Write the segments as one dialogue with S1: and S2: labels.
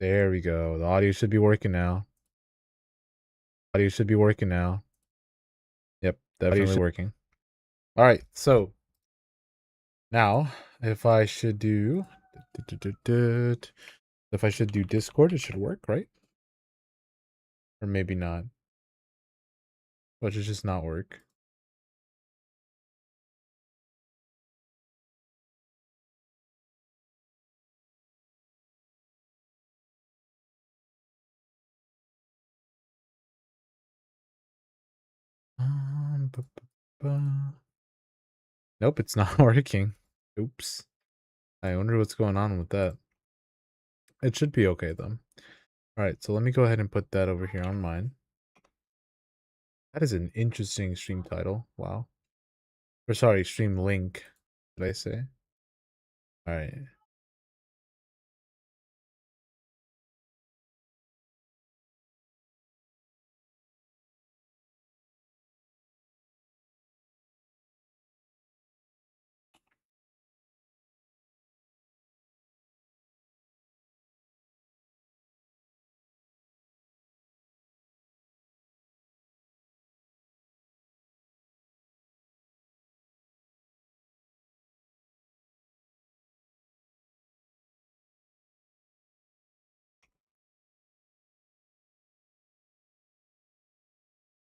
S1: There we go. The audio should be working now. Audio should be working now. Yep, definitely working. All right, so now if I should do if I should do Discord, it should work, right? Or maybe not. But it just not work. Bu- Nope, it's not working. Oops. I wonder what's going on with that. It should be okay though. All right, so let me go ahead and put that over here on mine. That is an interesting stream title. Wow. Or sorry, stream link. Did I say? All right.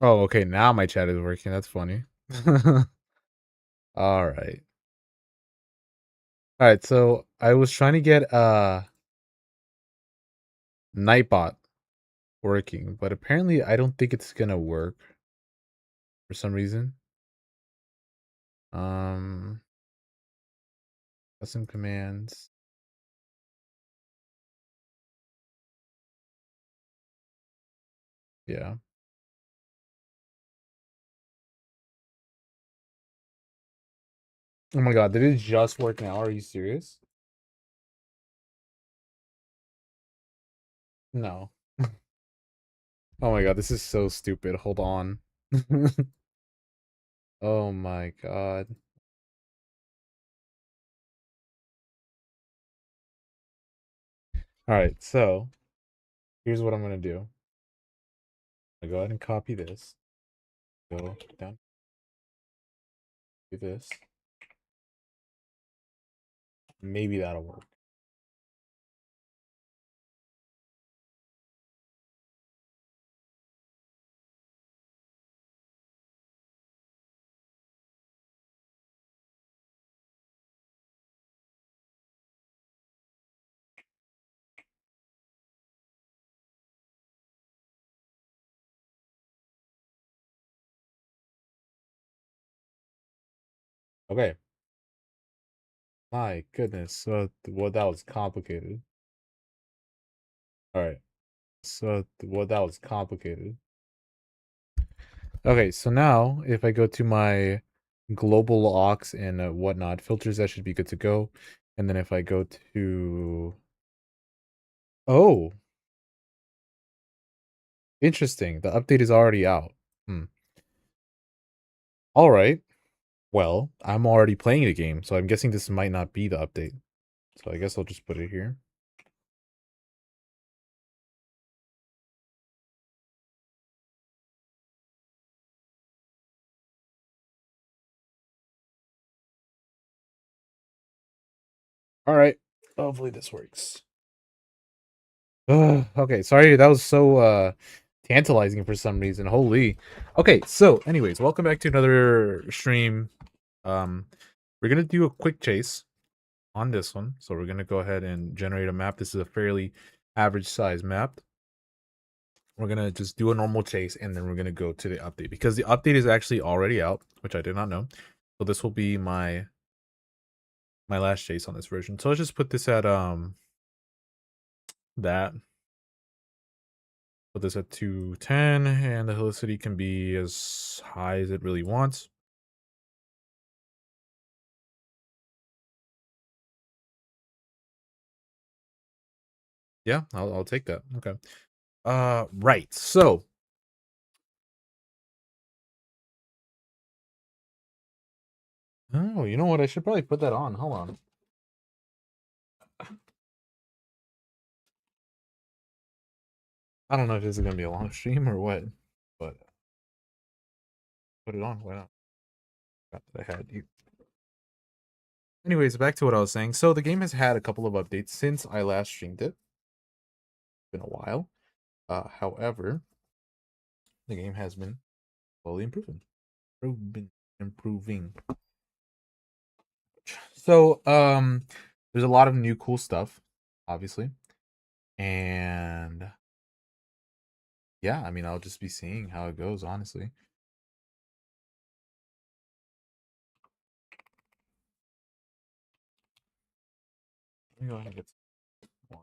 S1: Oh, okay. Now my chat is working. That's funny. All right. All right. So I was trying to get Nightbot working, but apparently I don't think it's gonna work for some reason. Um, custom commands. Yeah. Oh my god, did it just work now? Are you serious? No. Oh my god, this is so stupid. Hold on. Oh my god. All right, so here's what I'm gonna do. I go ahead and copy this. Go down. Do this. Maybe that'll work. Okay. My goodness. So well, that was complicated. All right. So well, that was complicated. Okay, so now if I go to my global aux and whatnot filters, that should be good to go. And then if I go to oh, interesting. The update is already out. Hmm. All right. Well, I'm already playing the game, so I'm guessing this might not be the update. So I guess I'll just put it here. All right. Hopefully this works. Okay, sorry, that was so tantalizing for some reason. Holy. Okay, so anyways, welcome back to another stream. We're gonna do a quick chase on this one. So we're gonna go ahead and generate a map. This is a fairly average size map. We're gonna just do a normal chase and then we're gonna go to the update because the update is actually already out, which I did not know. So this will be my last chase on this version. So let's just put this at that. Put this at 210 and the helicity can be as high as it really wants. Yeah, I'll take that. Okay. Right. So oh, you know what? I should probably put that on. Hold on. I don't know if this is gonna be a long stream or what, but put it on. Why not? Forgot that I had you. Anyways, back to what I was saying. So the game has had a couple of updates since I last streamed it. It's been a while. However, the game has been slowly improving. So, there's a lot of new cool stuff, obviously, and yeah, I mean, I'll just be seeing how it goes, honestly. Let me go ahead and get some more.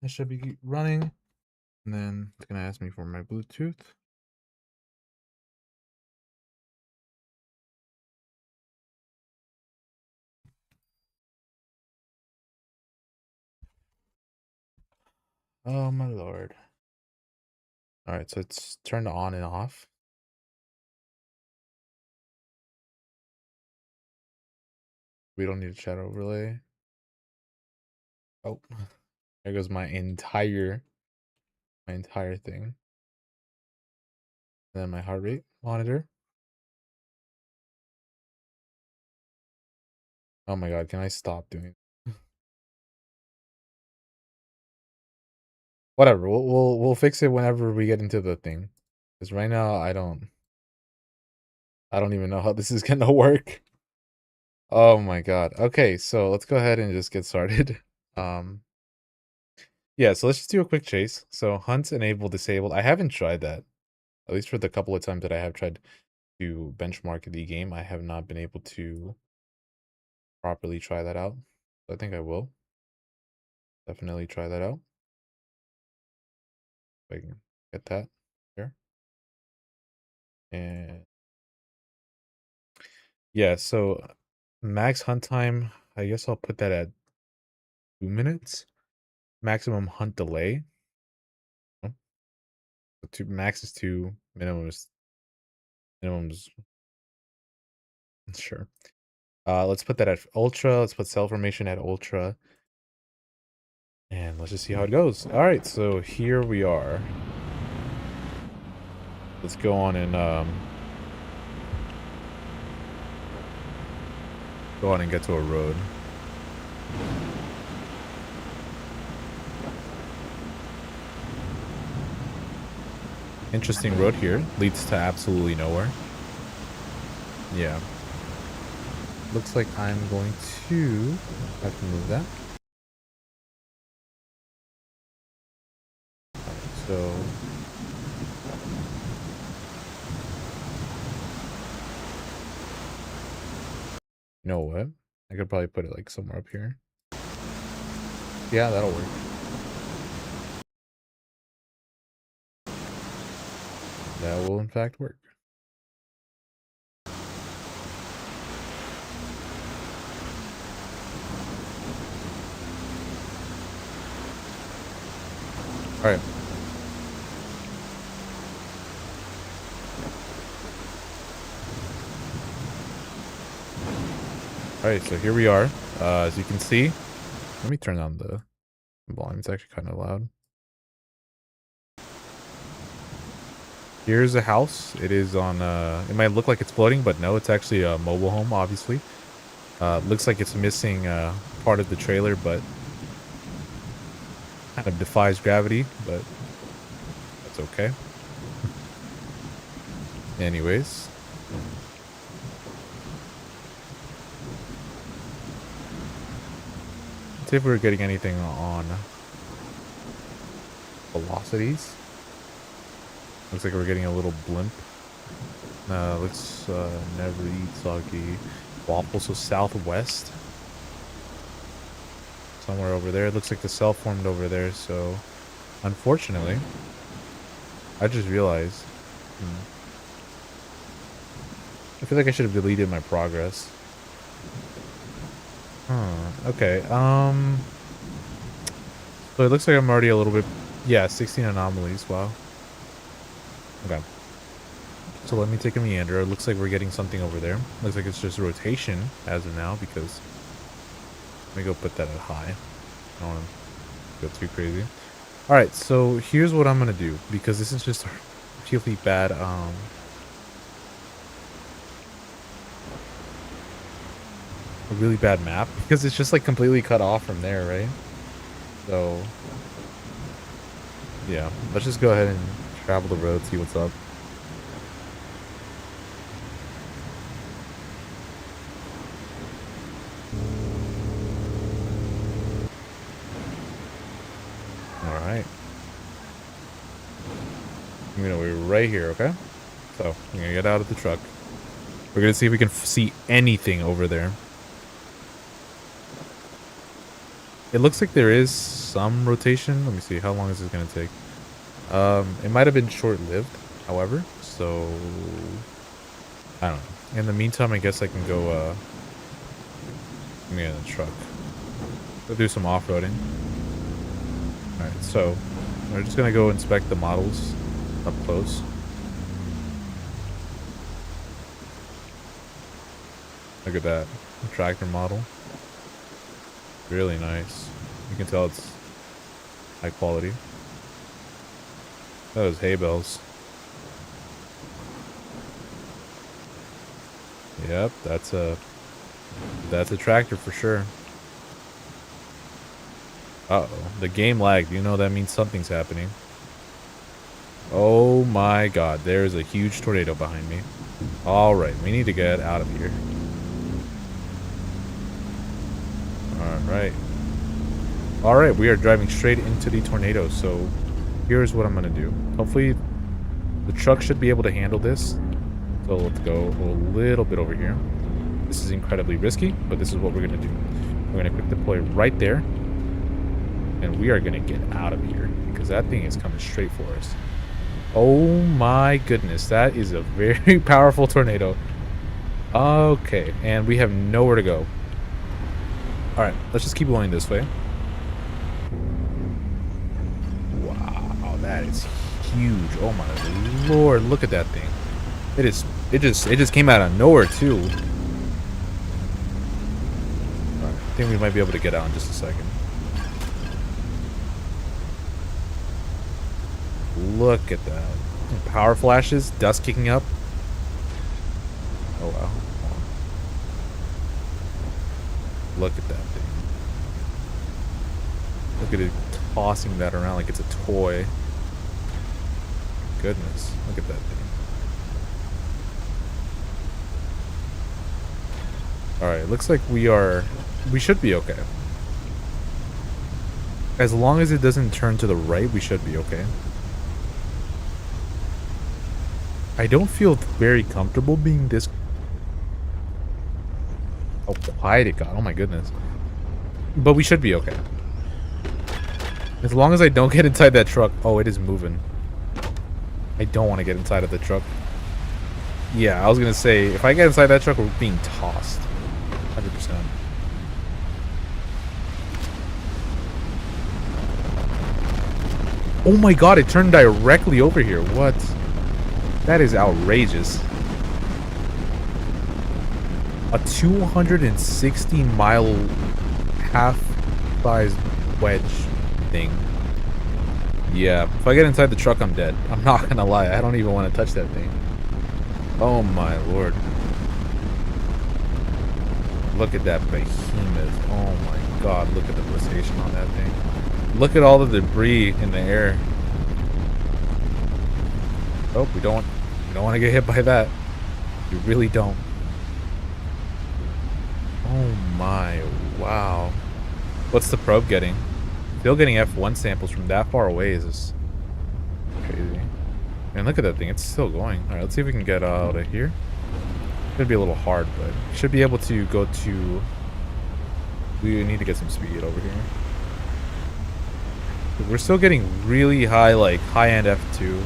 S1: It should be running, and then it's gonna ask me for my Bluetooth. Oh my lord! All right, so it's turned on and off. We don't need a chat overlay. Oh, there goes my entire thing. And then my heart rate monitor. Oh my god, can I stop doing it? Whatever, we'll fix it whenever we get into the thing. Because right now I don't even know how this is gonna work. Oh my god. Okay, so let's go ahead and just get started. Um yeah, so let's just do a quick chase. So hunt enabled disabled. I haven't tried that. At least for the couple of times that I have tried to benchmark the game, I have not been able to properly try that out. So I think I will definitely try that out. If I can get that here. And yeah, so max hunt time, I guess I'll put that at 2 minutes. Maximum hunt delay. Oh, two max is 2, minimum is sure. Let's put that at ultra. Let's put cell formation at ultra. And let's just see how it goes. All right, so here we are. Let's go on and get to a road. Interesting road here. Leads to absolutely nowhere. Yeah. Looks like I'm going to have to move that. So you know what? I could probably put it like somewhere up here. Yeah, that'll work. That will in fact work. All right. All right, so here we are. As you can see, let me turn on the volume. It's actually kind of loud. Here's a house. It is on, it might look like it's floating, but no, it's actually a mobile home, obviously. Looks like it's missing part of the trailer, but kind of defies gravity, but that's okay. Anyways. Let's see if we're getting anything on velocities. Looks like we're getting a little blimp. Looks never eat soggy waffle. So southwest, somewhere over there. It looks like the cell formed over there. So unfortunately, I just realized. I feel like I should have deleted my progress. Okay. So it looks like I'm already a little bit. Yeah, 16 anomalies. Wow. Okay. So let me take a meander. It looks like we're getting something over there. Looks like it's just rotation as of now because... Let me go put that at high. I don't want to go too crazy. Alright, so here's what I'm going to do. Because this is just a really bad... a really bad map. Because it's just like completely cut off from there, right? So... yeah, let's just go ahead and travel the road, see what's up. Alright. I'm gonna wait right here, okay? So, I'm gonna get out of the truck. We're gonna see if we can see anything over there. It looks like there is some rotation. Let me see, how long is this gonna take? It might have been short-lived, however, so... I don't know. In the meantime, I guess I can go, let me get in the truck. Go do some off-roading. Alright, so we're just gonna go inspect the models up close. Look at that tractor model. Really nice. You can tell it's high quality. Those hay bales. Yep, that's a tractor for sure. Uh-oh, the game lagged. You know that means something's happening. Oh my god, there's a huge tornado behind me. Alright, we need to get out of here. Alright. Alright, we are driving straight into the tornado, so here's what I'm gonna do. Hopefully, the truck should be able to handle this. So let's go a little bit over here. This is incredibly risky, but this is what we're gonna do. We're gonna quick deploy right there. And we are gonna get out of here because that thing is coming straight for us. Oh my goodness, that is a very powerful tornado. Okay, and we have nowhere to go. Alright, let's just keep going this way. Wow, that is huge. Oh my lord, look at that thing. It just came out of nowhere too. Alright, I think we might be able to get out in just a second. Look at that. Power flashes, dust kicking up. Oh wow. Look at that thing. Look at it tossing that around like it's a toy. Goodness, look at that thing. Alright, looks like we should be okay. As long as it doesn't turn to the right, we should be okay. I don't feel very comfortable being this... Oh, quiet it got. Oh my goodness. But we should be okay. As long as I don't get inside that truck. Oh, it is moving. I don't want to get inside of the truck. Yeah, I was going to say, if I get inside that truck, we're being tossed. 100%. Oh my god, it turned directly over here. What? That is outrageous. A 260-mile half-sized wedge thing. Yeah, if I get inside the truck, I'm dead. I'm not gonna lie. I don't even want to touch that thing. Oh my lord. Look at that behemoth. Oh my god, look at the rotation on that thing. Look at all the debris in the air. Oh, we don't want to get hit by that. We really don't. Oh my, wow. What's the probe getting? Still getting F1 samples from that far away is just crazy. And look at that thing, it's still going. Alright, let's see if we can get out of here. It's gonna be a little hard, but should be able to go to... We need to get some speed over here. We're still getting really high, like high-end F2.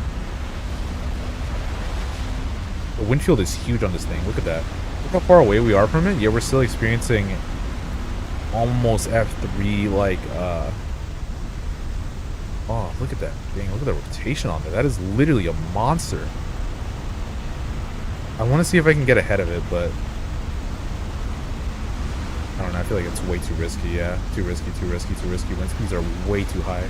S1: The wind field is huge on this thing. Look at that. Look how far away we are from it. Yeah, we're still experiencing almost F3, like, oh, look at that thing. Look at the rotation on there. That is literally a monster. I want to see if I can get ahead of it, but I don't know. I feel like it's way too risky. Yeah, too risky, too risky, too risky. Wind speeds are way too high.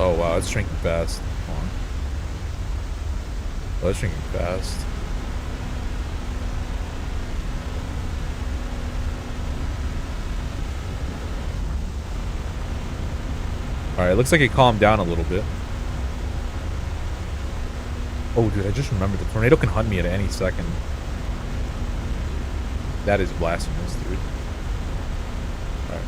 S1: Oh wow, it's shrinking fast. Hold on. Oh, it's shrinking fast. Alright, it looks like it calmed down a little bit. Oh, dude, I just remembered the tornado can hunt me at any second. That is blasphemous, dude. Alright.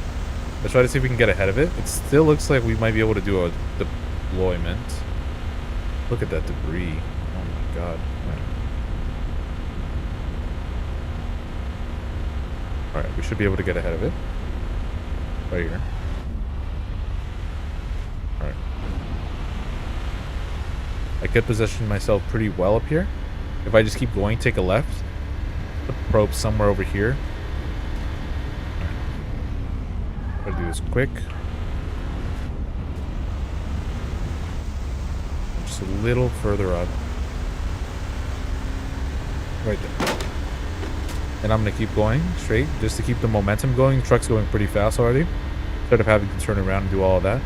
S1: Let's try to see if we can get ahead of it. It still looks like we might be able to do a deployment. Look at that debris. Oh my god. Alright, we should be able to get ahead of it. Right here. Alright. I could position myself pretty well up here. If I just keep going, take a left. Put the probe somewhere over here. Alright. Gotta do this quick. Just a little further up. Right there. And I'm gonna keep going straight just to keep the momentum going. The truck's going pretty fast already. Instead of having to turn around and do all of that.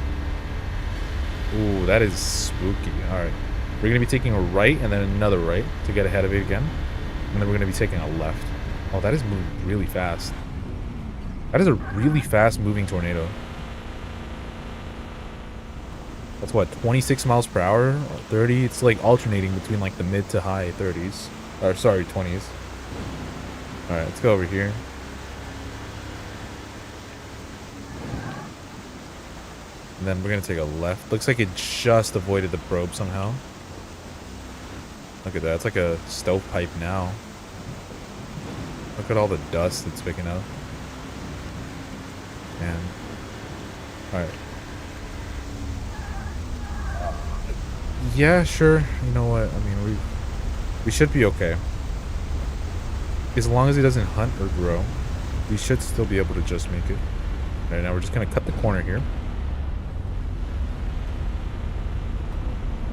S1: Ooh, that is spooky. Alright. We're gonna be taking a right and then another right to get ahead of it again. And then we're gonna be taking a left. Oh, that is moving really fast. That is a really fast moving tornado. That's what, 26 miles per hour or 30? It's like alternating between like the mid to high 30s. Or sorry, 20s. Alright, let's go over here. And then we're gonna take a left. Looks like it just avoided the probe somehow. Look at that. It's like a stovepipe now. Look at all the dust it's picking up. Man. Alright. Yeah, sure. You know what? I mean, we should be okay. As long as it doesn't hunt or grow, we should still be able to just make it. Alright, now we're just gonna cut the corner here.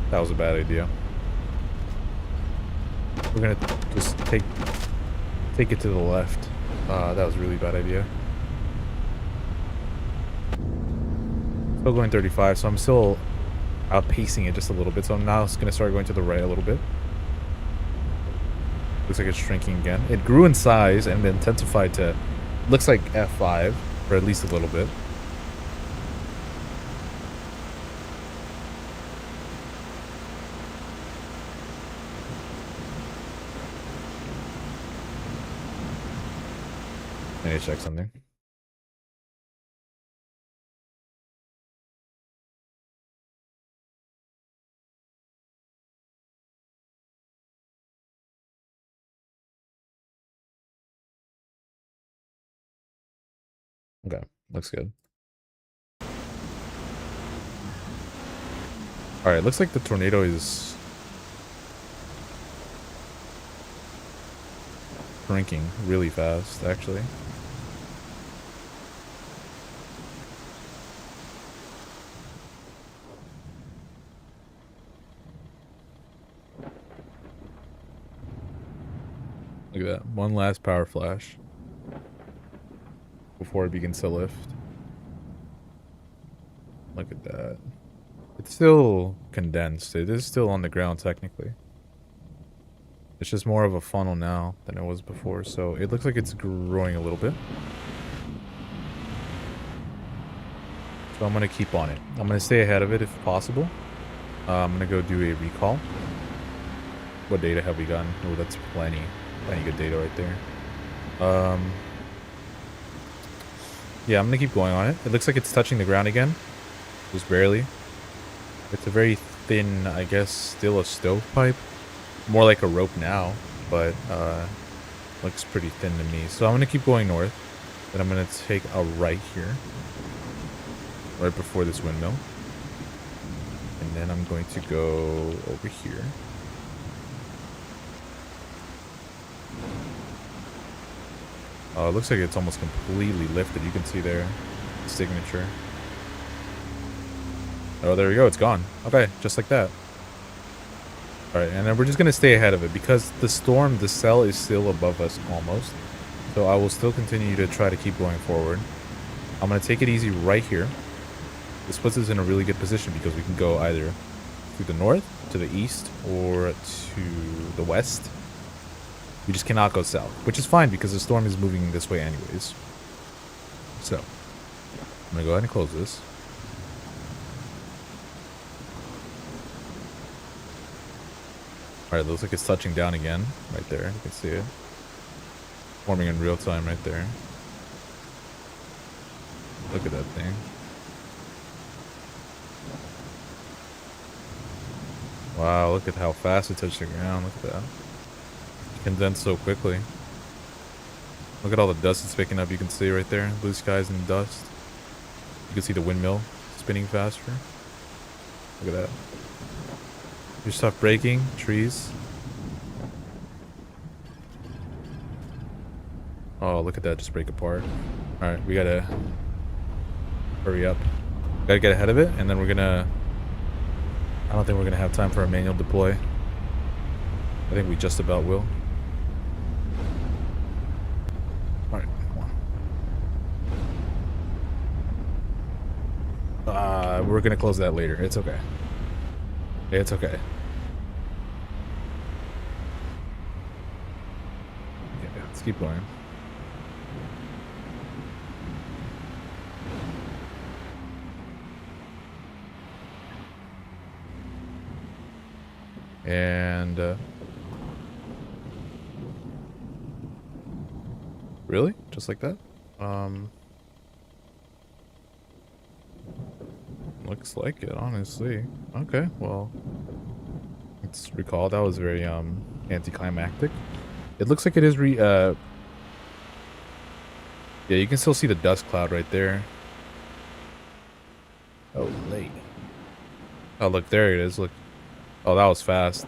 S1: That was a bad idea. We're gonna just take it to the left. That was a really bad idea. Still going 35, so I'm still outpacing it just a little bit. So I'm now just gonna start going to the right a little bit. Looks like it's shrinking again. It grew in size and intensified to, looks like F5, or at least a little bit. I need to check something. Okay, looks good. Alright, looks like the tornado is shrinking really fast, actually. Look at that. One last power flash before it begins to lift. Look at that. It's still condensed. It is still on the ground, technically. It's just more of a funnel now than it was before, so it looks like it's growing a little bit. So I'm going to keep on it. I'm going to stay ahead of it if possible. I'm going to go do a recall. What data have we gotten? Oh, that's plenty. Plenty good data right there. Yeah, I'm going to keep going on it. It looks like it's touching the ground again. Just barely. It's a very thin, I guess, still a stovepipe. More like a rope now, but looks pretty thin to me. So I'm going to keep going north. Then I'm going to take a right here. Right before this windmill. And then I'm going to go over here. Oh, it looks like it's almost completely lifted. You can see there the signature. Oh, there we go. It's gone. Okay, just like that. All right, and then we're just gonna stay ahead of it because the cell is still above us almost. So I will still continue to try to keep going forward. I'm gonna take it easy right here. This puts us in a really good position because we can go either to the north, to the east, or to the west. We just cannot go south, which is fine because the storm is moving this way anyways. So I'm gonna go ahead and close this. Alright, looks like it's touching down again. Right there, you can see it. Forming in real time right there. Look at that thing. Wow, look at how fast it touched the ground. Look at that. It condensed so quickly. Look at all the dust it's picking up. You can see right there. Blue skies and dust. You can see the windmill spinning faster. Look at that. Your stuff breaking. Trees. Oh, look at that just break apart. Alright, we gotta hurry up. Gotta get ahead of it, and then we're gonna... I don't think we're gonna have time for a manual deploy. I think we just about will. Alright, come on. We're gonna close that later. It's okay. It's okay. Yeah, let's keep going. And really? Just like that? Looks like it, honestly. Okay, well, let's recall that was very anticlimactic. It looks like it is yeah, you can still see the dust cloud right there. Oh, late. Oh, look, there it is. Look. Oh, that was fast.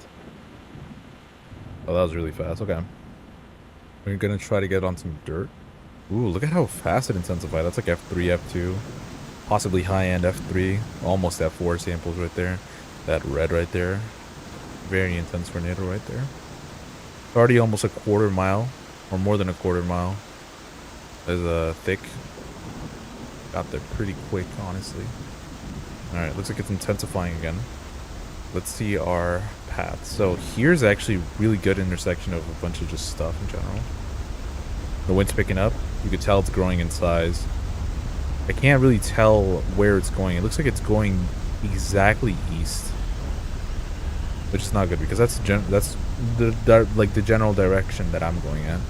S1: Oh, that was really fast. Okay. We're gonna try to get on some dirt. Ooh, look at how fast it intensified. That's like F3, F2. Possibly high-end F3. Almost F4 samples right there. That red right there. Very intense tornado right there. Already almost a quarter mile. Or more than a quarter mile. There's thick. Got there pretty quick, honestly. Alright, looks like it's intensifying again. Let's see our path. So here's actually really good intersection of a bunch of just stuff in general. The wind's picking up. You can tell it's growing in size. I can't really tell where it's going. It looks like it's going exactly east, which is not good because that's the general direction that I'm going in.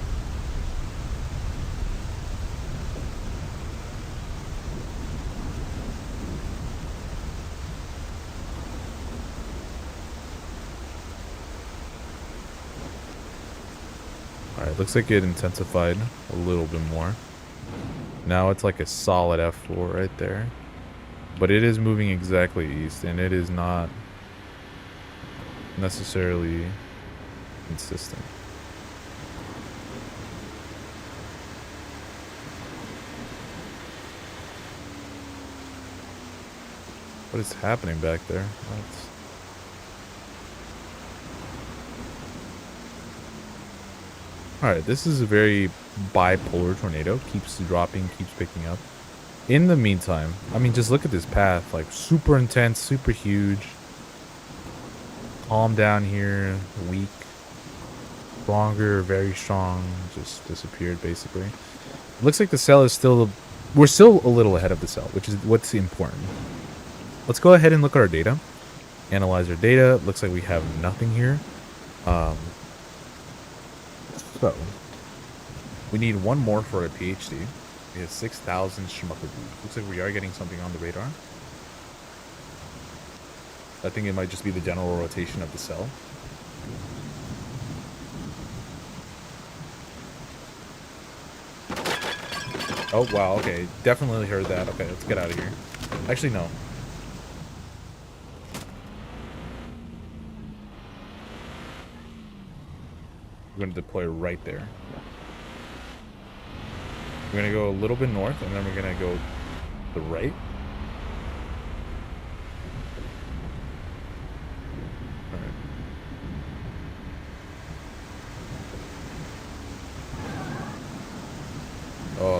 S1: Alright, looks like it intensified a little bit more. Now it's like a solid F4 right there. But it is moving exactly east, and it is not necessarily consistent. What is happening back there? Alright, this is a very bipolar tornado. Keeps dropping, keeps picking up. In the meantime, I mean, just look at this path. Like, super intense, super huge. Calm down here, weak. Stronger, very strong. Just disappeared, basically. It looks like the cell is still... We're still a little ahead of the cell, which is what's important. Let's go ahead and look at our data. Analyze our data. Looks like we have nothing here. So, we need one more for a PhD. We have 6,000 Schmucker. Looks like we are getting something on the radar. I think it might just be the general rotation of the cell. Oh, wow, okay. Definitely heard that. Okay, let's get out of here. Actually, no. We're going to deploy right there. We're going to go a little bit north, and then we're going to go to the right.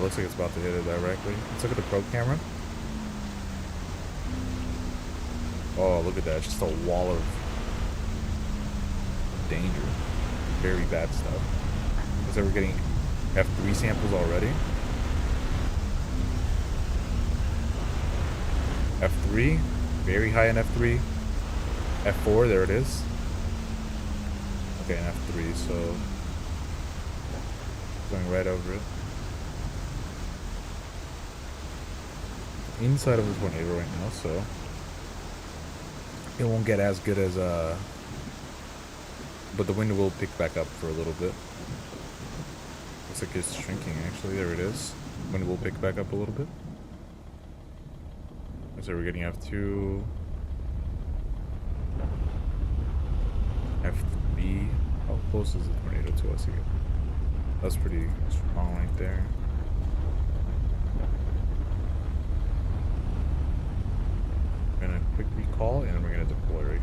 S1: looks like it's about to hit it directly. Let's look at the pro camera. Oh, look at that. It's just a wall of danger. Very bad stuff. Looks like we're getting F3 samples already. F3. Very high in F3. F4, there it is. Okay, and F3, so going right over it. Inside of the tornado right now, so it won't get as good as but the wind will pick back up for a little bit. Looks like it's shrinking actually. There it is. Wind will pick back up a little bit. So we're getting F2. F3. How close is the tornado to us again? That's pretty strong right there. We're gonna quick recall and we're gonna deploy right here.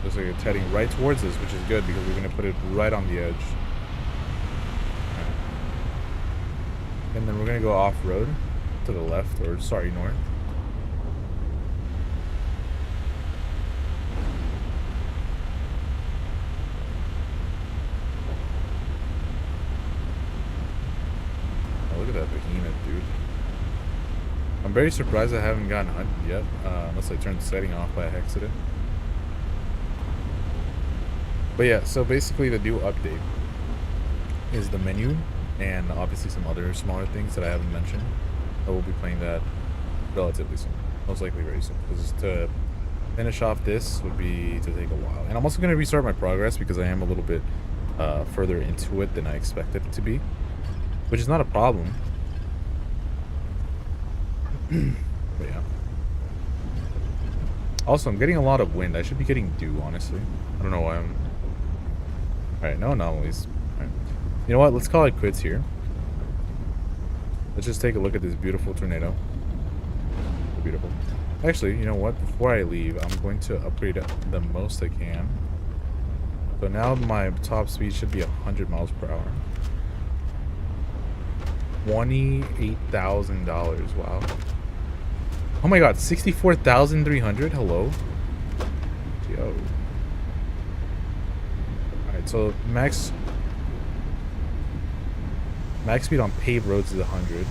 S1: Looks like it's heading right towards us, which is good because we're gonna put it right on the edge. Okay. And then we're gonna go off-road to the left, or sorry, north. Oh, look at that behemoth, dude. I'm very surprised I haven't gotten hunted yet, unless I turned the setting off by accident. But yeah, so basically the new update is the menu and obviously some other smaller things that I haven't mentioned. I will be playing that relatively soon, most likely very soon, because to finish off this would be to take a while. And I'm also going to restart my progress because I am a little bit further into it than I expected it to be, which is not a problem. But yeah. Also, I'm getting a lot of wind. I should be getting dew, honestly. I don't know why I'm... Alright, no anomalies. Alright. You know what? Let's call it quits here. Let's just take a look at this beautiful tornado. So beautiful. Actually, you know what? Before I leave, I'm going to upgrade the most I can. So now my top speed should be 100 miles per hour. $28,000. Wow. Oh my god, 64,300? Hello? Yo. Alright, so max speed on paved roads is 100.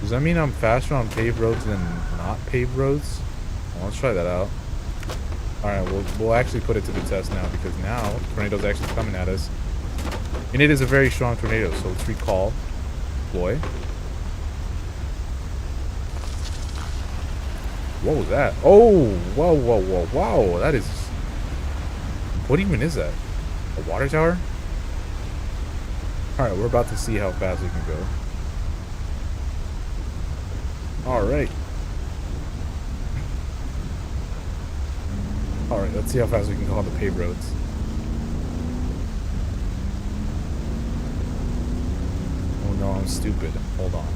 S1: Does that mean I'm faster on paved roads than not paved roads? Well, let's try that out. Alright, we'll actually put it to the test now, because now the tornado's actually coming at us. And it is a very strong tornado, so let's recall. Deploy. What was that? Oh, whoa, whoa, whoa, wow. That is... What even is that? A water tower? Alright, we're about to see how fast we can go. Alright. Alright, let's see how fast we can go on the paved roads. Oh no, I'm stupid. Hold on.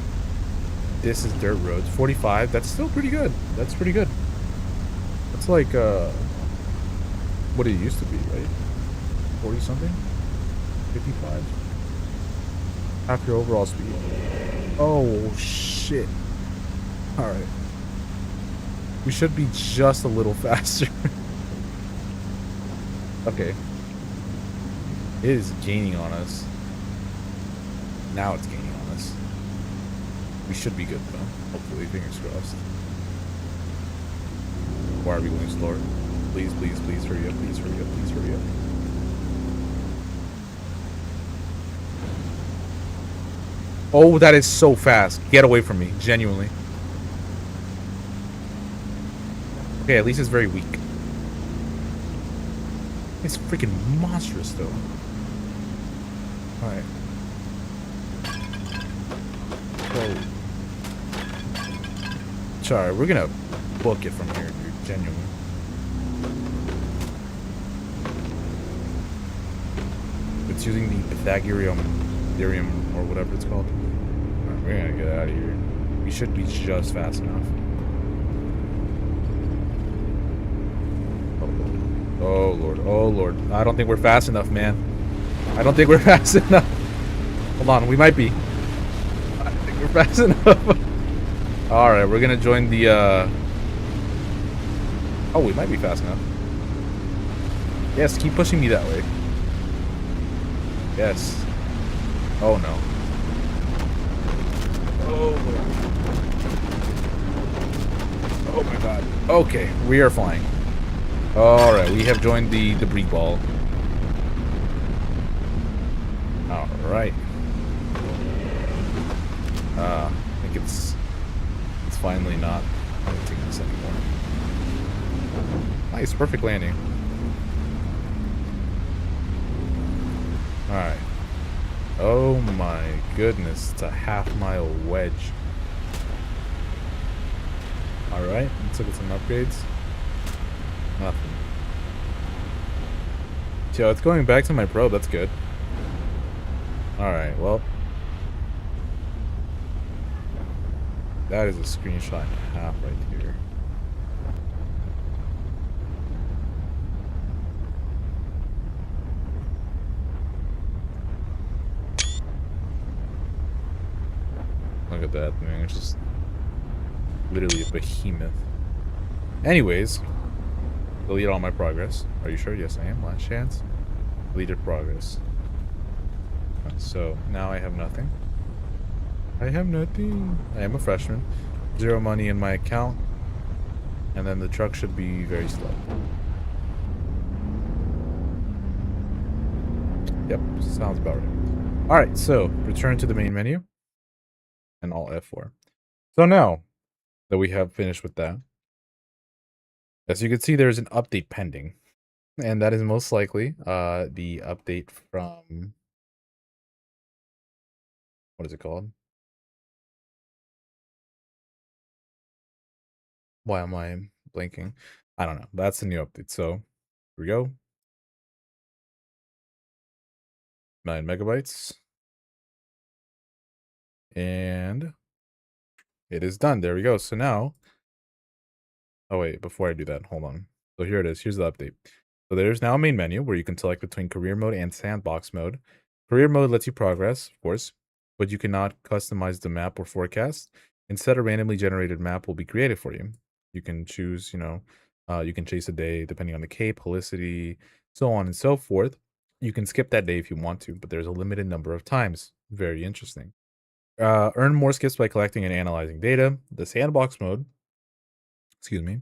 S1: This is dirt roads. 45, that's still pretty good. That's pretty good. That's like, what it used to be, right? 40 something? 55. Half your overall speed. Oh, shit. Alright. We should be just a little faster. Okay. It is gaining on us. Now it's gaining on us. We should be good though. Hopefully, fingers crossed. Why are we going slower? Please, please, please hurry up. Please hurry up. Please hurry up. Oh, that is so fast. Get away from me. Genuinely. Okay, at least it's very weak. It's freaking monstrous though. Alright. Whoa. Sorry, we're gonna book it from here, dude. Genuinely. It's using the Pythagorean theorem or whatever it's called. Alright, we're gonna get out of here. We should be just fast enough. Oh lord, oh lord. I don't think we're fast enough, man. I don't think we're fast enough. Hold on, we might be. I think we're fast enough. Alright, we're gonna join the, Oh, we might be fast enough. Yes, keep pushing me that way. Yes. Oh, no. Oh, oh my god. Okay, we are flying. Alright, we have joined the debris ball. Alright. I think it's finally not hunting us anymore. Nice, perfect landing. Alright. Oh my goodness, it's a half-mile wedge. Alright, let's look at some upgrades. Nothing. So it's going back to my probe, that's good. Alright, well. That is a screenshot and a half right here. Look at that thing, it's just literally a behemoth. Anyways, delete all my progress. Are you sure? Yes, I am. Last chance. Deleted progress. So, now I have nothing. I have nothing. I am a freshman. 0 money in my account. And then the truck should be very slow. Yep, sounds about right. Alright, so, return to the main menu. And Alt F4. So now that we have finished with that, as you can see, there's an update pending. And that is most likely the update from... What is it called? Why am I blinking? I don't know. That's the new update. So, here we go. 9 megabytes. And it is done. There we go. So now... Oh, wait. Before I do that, hold on. So here it is. Here's the update. So there's now a main menu where you can select between career mode and sandbox mode. Career mode lets you progress, of course, but you cannot customize the map or forecast. Instead, a randomly generated map will be created for you. You can choose, you can chase a day depending on the cape, helicity, so on and so forth. You can skip that day if you want to, but there's a limited number of times. Very interesting. Earn more skips by collecting and analyzing data. The sandbox mode, excuse me,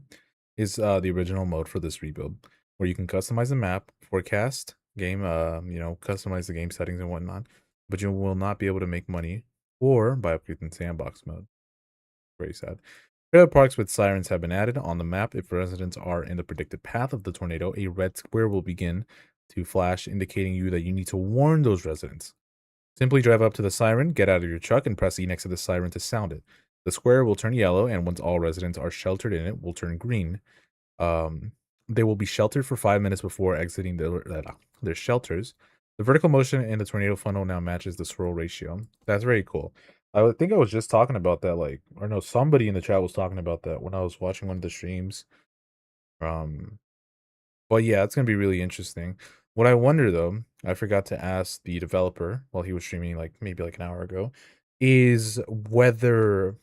S1: is the original mode for this rebuild, where you can customize the map, forecast, game, customize the game settings and whatnot, but you will not be able to make money or buy upgrades in sandbox mode. Very sad. Trailer parks with sirens have been added on the map. If residents are in the predicted path of the tornado, a red square will begin to flash, indicating you that you need to warn those residents. Simply drive up to the siren, get out of your truck, and press E next to the siren to sound it. The square will turn yellow, and once all residents are sheltered in it, will turn green. They will be sheltered for 5 minutes before exiting their shelters. The vertical motion in the tornado funnel now matches the swirl ratio. That's very cool. I think I was just talking about that, or no, somebody in the chat was talking about that when I was watching one of the streams. But yeah, it's gonna be really interesting. What I wonder though, I forgot to ask the developer while he was streaming, maybe an hour ago, is whether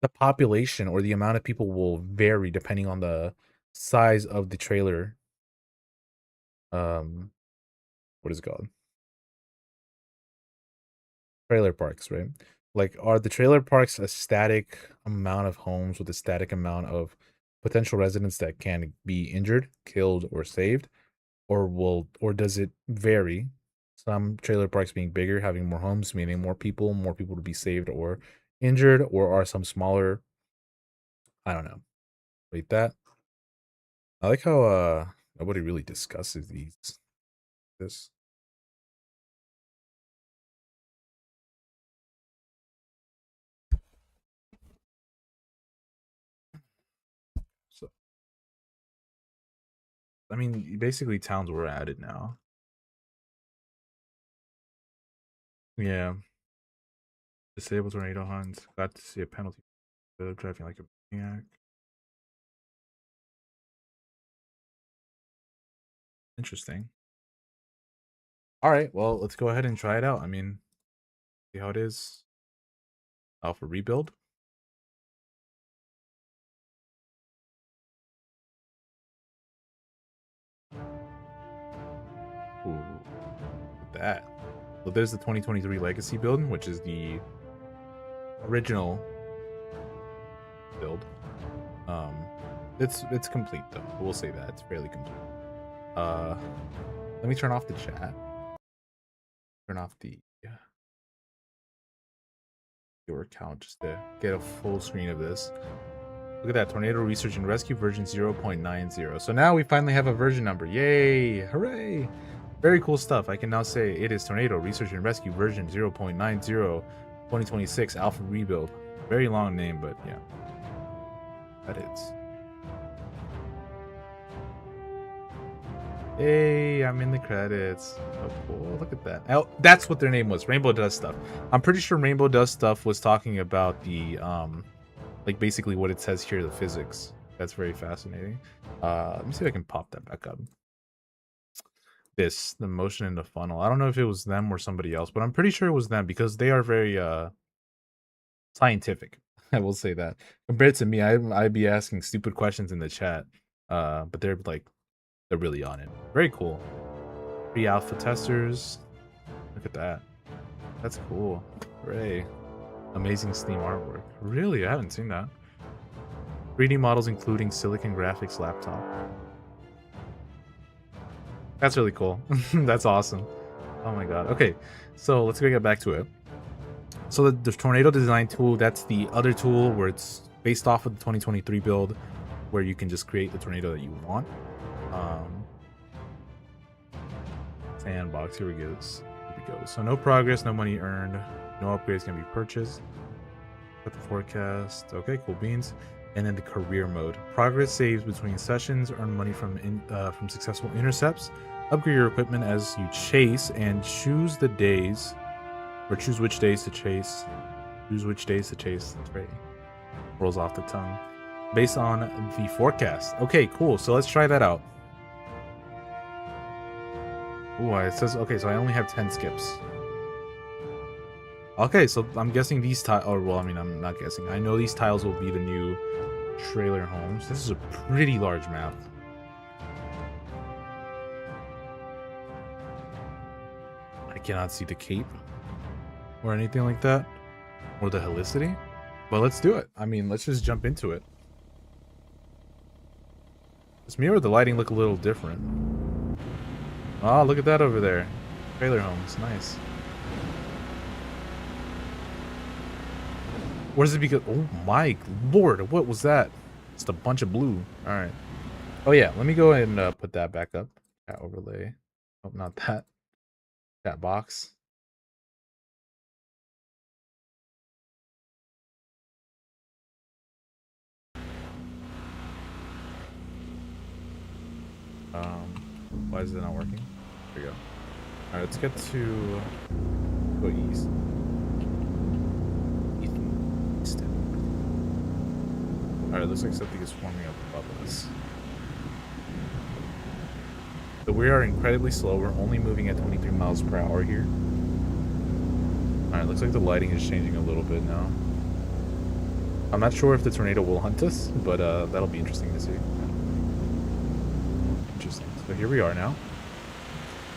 S1: the population or the amount of people will vary depending on the size of the trailer. What is it called? Trailer parks, right? Are the trailer parks a static amount of homes with a static amount of potential residents that can be injured, killed, or saved? Or does it vary? Some trailer parks being bigger, having more homes, meaning more people to be saved or injured, or are some smaller? I don't know. Wait, that I like how nobody really discusses this. So I mean, basically towns were added now. Yeah. Disable tornado hunts. Got to see a penalty for driving like a maniac. Interesting. All right, well, let's go ahead and try it out. I mean, see how it is. Alpha rebuild. Ooh, look at that. So there's the 2023 Legacy build, which is the original build. It's complete though. We'll say that it's fairly complete. Let me turn off the chat. Turn off the your account just to get a full screen of this. Look at that, Tornado Research and Rescue version 0.90. So now we finally have a version number. Yay! Hooray! Very cool stuff. I can now say it is Tornado Research and Rescue version 0.90 2026 Alpha Rebuild. Very long name, but yeah. That is. Hey, I'm in the credits. Oh, cool. Look at that. Oh, that's what their name was. Rainbow Does Stuff. I'm pretty sure Rainbow Does Stuff was talking about the, like basically what it says here, the physics. That's very fascinating. Let me see if I can pop that back up. The motion in the funnel. I don't know if it was them or somebody else, but I'm pretty sure it was them because they are very, scientific. I will say that. Compared to me, I'd be asking stupid questions in the chat. But they're really on it. Very cool. Pre-alpha testers. Look at that. That's cool. Hooray. Amazing Steam artwork. Really? I haven't seen that. 3D models including Silicon Graphics laptop. That's really cool. That's awesome. Oh my god. Okay, so let's go get back to it. So the Tornado Design tool, that's the other tool where it's based off of the 2023 build, where you can just create the tornado that you want. Sandbox, here we go. So no progress, no money earned, no upgrades can be purchased. Put the forecast. Okay, cool beans. And then the career mode. Progress saves between sessions, earn money from successful intercepts, upgrade your equipment as you chase, and choose the days, or choose which days to chase. Choose which days to chase. That's right. Rolls off the tongue. Based on the forecast. Okay, cool. So let's try that out. Ooh, it says, okay, so I only have 10 skips. Okay, so I'm guessing these tiles, or well, I mean, I'm not guessing. I know these tiles will be the new trailer homes. This is a pretty large map. I cannot see the cape or anything like that, or the helicity, but let's do it. I mean, let's just jump into it. Does me or the lighting look a little different? Oh, look at that over there. Trailer homes, nice. What is it because? Oh my lord, what was that? Just a bunch of blue. All right. Oh yeah, let me go ahead and put that back up. Chat overlay. Oh, not that. Chat box. Why is it not working? There we go. All right, let's get to go east. Alright, looks like something is forming up above us. So we are incredibly slow. We're only moving at 23 miles per hour here. Alright, looks like the lighting is changing a little bit now. I'm not sure if the tornado will hunt us, but that'll be interesting to see. Interesting. So here we are now.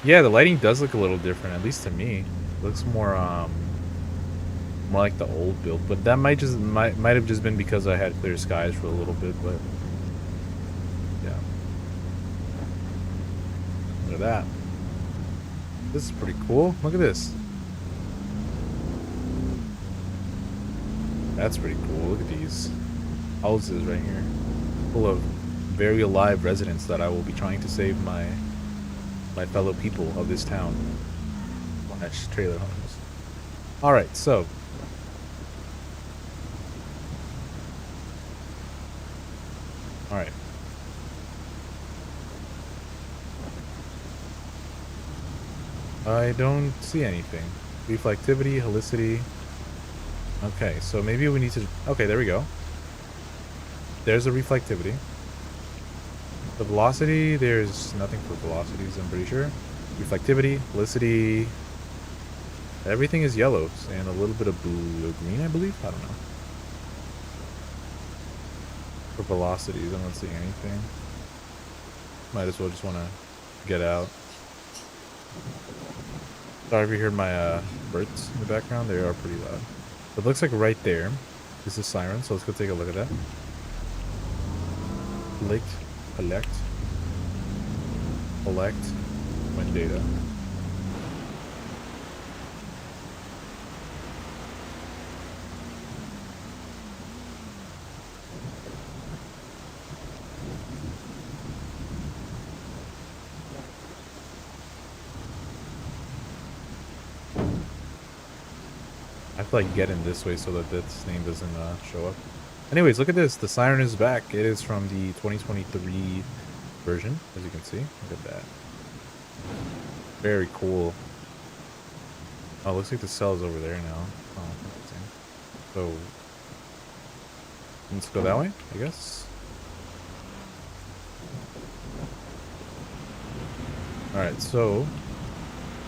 S1: Yeah, the lighting does look a little different, at least to me. It looks more like the old build, but that might have just been because I had clear skies for a little bit, but yeah. Look at that. This is pretty cool. Look at this. That's pretty cool. Look at these houses right here, full of very alive residents that I will be trying to save my fellow people of this town. Slash trailer homes. All right, so. All right. I don't see anything. Reflectivity, helicity. Okay, so maybe we need to... Okay, there we go. There's the reflectivity. The velocity, there's nothing for velocities, I'm pretty sure. Reflectivity, Felicity. Everything is yellow and a little bit of blue or green, I believe. I don't know. For velocities, I'm not seeing anything. Might as well just want to get out. Sorry if you heard my birds in the background. They are pretty loud. It looks like right there is a siren, so let's go take a look at that. Collect when data. I feel like getting this way so that this name doesn't show up. Anyways, look at this. The siren is back. It is from the 2023 version, as you can see. Look at that. Very cool. Oh, looks like the cell is over there now. Oh, interesting. So, let's go that way, I guess. Alright, so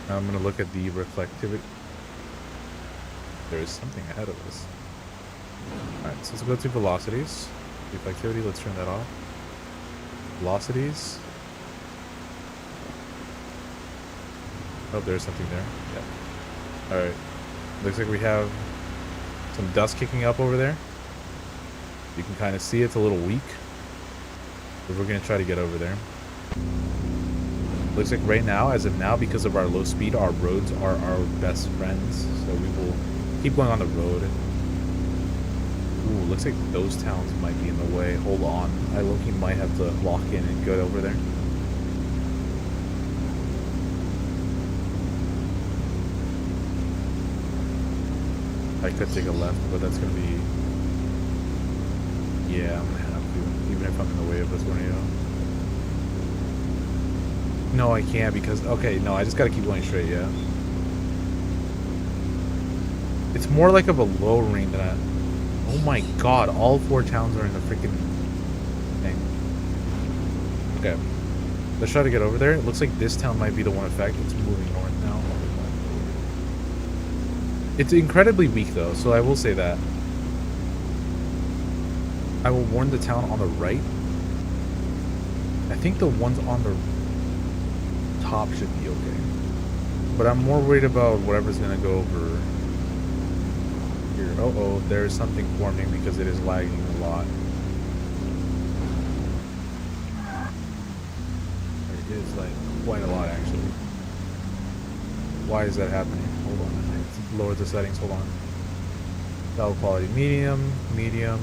S1: now I'm going to look at the reflectivity. There is something ahead of us. Alright, so let's go to velocities. Reflectivity, let's turn that off. Velocities. Oh, there's something there. Yeah. Alright. Looks like we have some dust kicking up over there. You can kind of see it's a little weak. But we're going to try to get over there. Looks like right now, as of now, because of our low speed, our roads are our best friends. So we will keep going on the road. Ooh, looks like those towns might be in the way. Hold on. I low-key might have to lock in and go over there. I could take a left, but that's going to be... Yeah, I'm going to have to, even if I'm in the way of this tornado. No, I can't because... Okay, no, I just got to keep going straight, yeah. It's more like of a lowering than a... Oh my god, all 4 towns are in the freaking thing. Okay. Let's try to get over there. It looks like this town might be the one effect. It's moving north now. It's incredibly weak though, so I will say that. I will warn the town on the right. I think the ones on the top should be okay. But I'm more worried about whatever's gonna go over here. Oh, there's something forming because it is lagging a lot. It is like quite a lot actually. Why is that happening? Hold on. Let's lower the settings. Hold on. Cell quality medium, medium,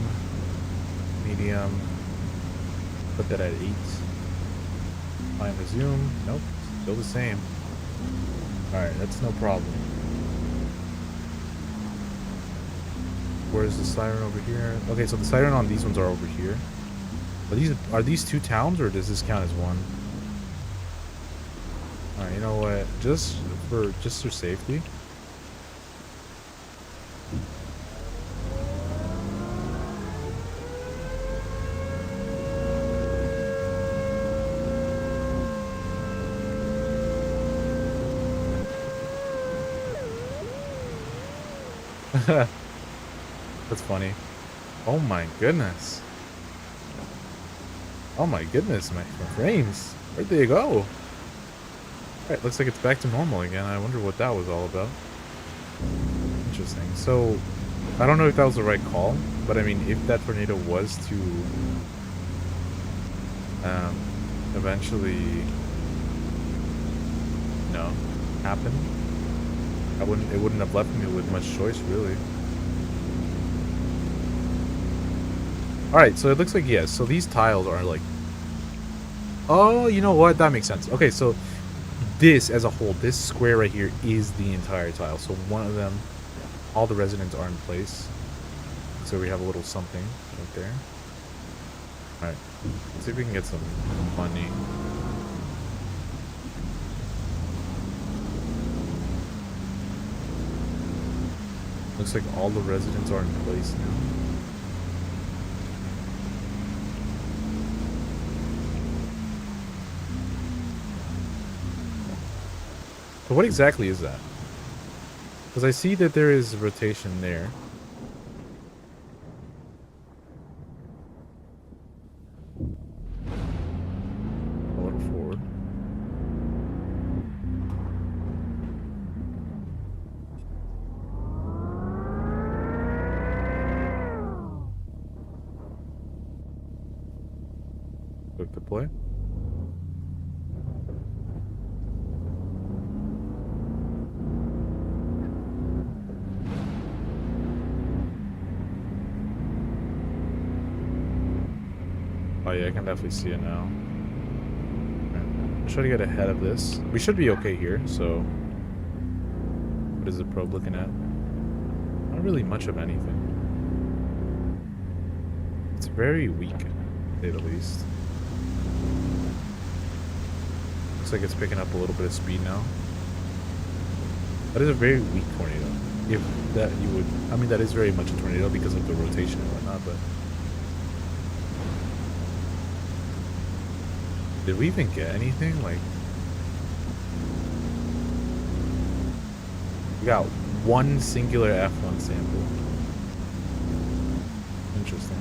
S1: medium. Put that at 8. Find resume. Nope. Still the same. Alright, that's no problem. Where's the siren over here? Okay, so the siren on these ones are over here. Are these 2 towns or does this count as one? Alright, you know what? Just for safety. That's funny. Oh my goodness. Oh my goodness, my frames. Where'd they go? Alright, looks like it's back to normal again. I wonder what that was all about. Interesting. So, I don't know if that was the right call, but I mean, if that tornado was to eventually, you know, happen, it wouldn't have left me with much choice, really. Alright, so it looks like, yes, so these tiles are like... Oh, you know what? That makes sense. Okay, so this as a whole, this square right here is the entire tile. So one of them, all the residents are in place. So we have a little something right there. Alright, let's see if we can get some money. Looks like all the residents are in place now. So what exactly is that? Because I see that there is rotation there. A little forward. Click to play. Oh yeah, I can definitely see it now. Right. Try to get ahead of this. We should be okay here, so... What is the probe looking at? Not really much of anything. It's very weak, to say the least. Looks like it's picking up a little bit of speed now. That is a very weak tornado. If that you would... I mean, that is very much a tornado because of the rotation and whatnot, but... Did we even get anything? Like... We got one singular F1 sample. Interesting.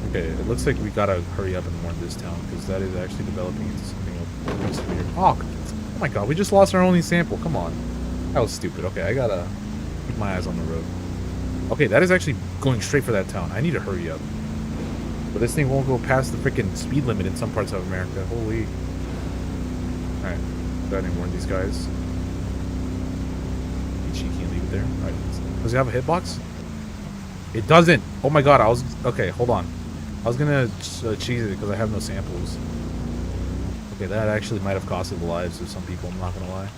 S1: Okay, it looks like we gotta hurry up and warn this town, because that is actually developing into something else weird. Oh my god, we just lost our only sample. Come on. That was stupid. Okay, I gotta keep my eyes on the road. Okay, that is actually going straight for that town. I need to hurry up. But this thing won't go past the freaking speed limit in some parts of America. Holy. Alright, go ahead and warn these guys. Be cheeky and leave it there. Alright, does it have a hitbox? It doesn't! Oh my god, I was... Okay, hold on. I was gonna cheese it because I have no samples. Okay, that actually might have costed the lives of some people, I'm not gonna lie.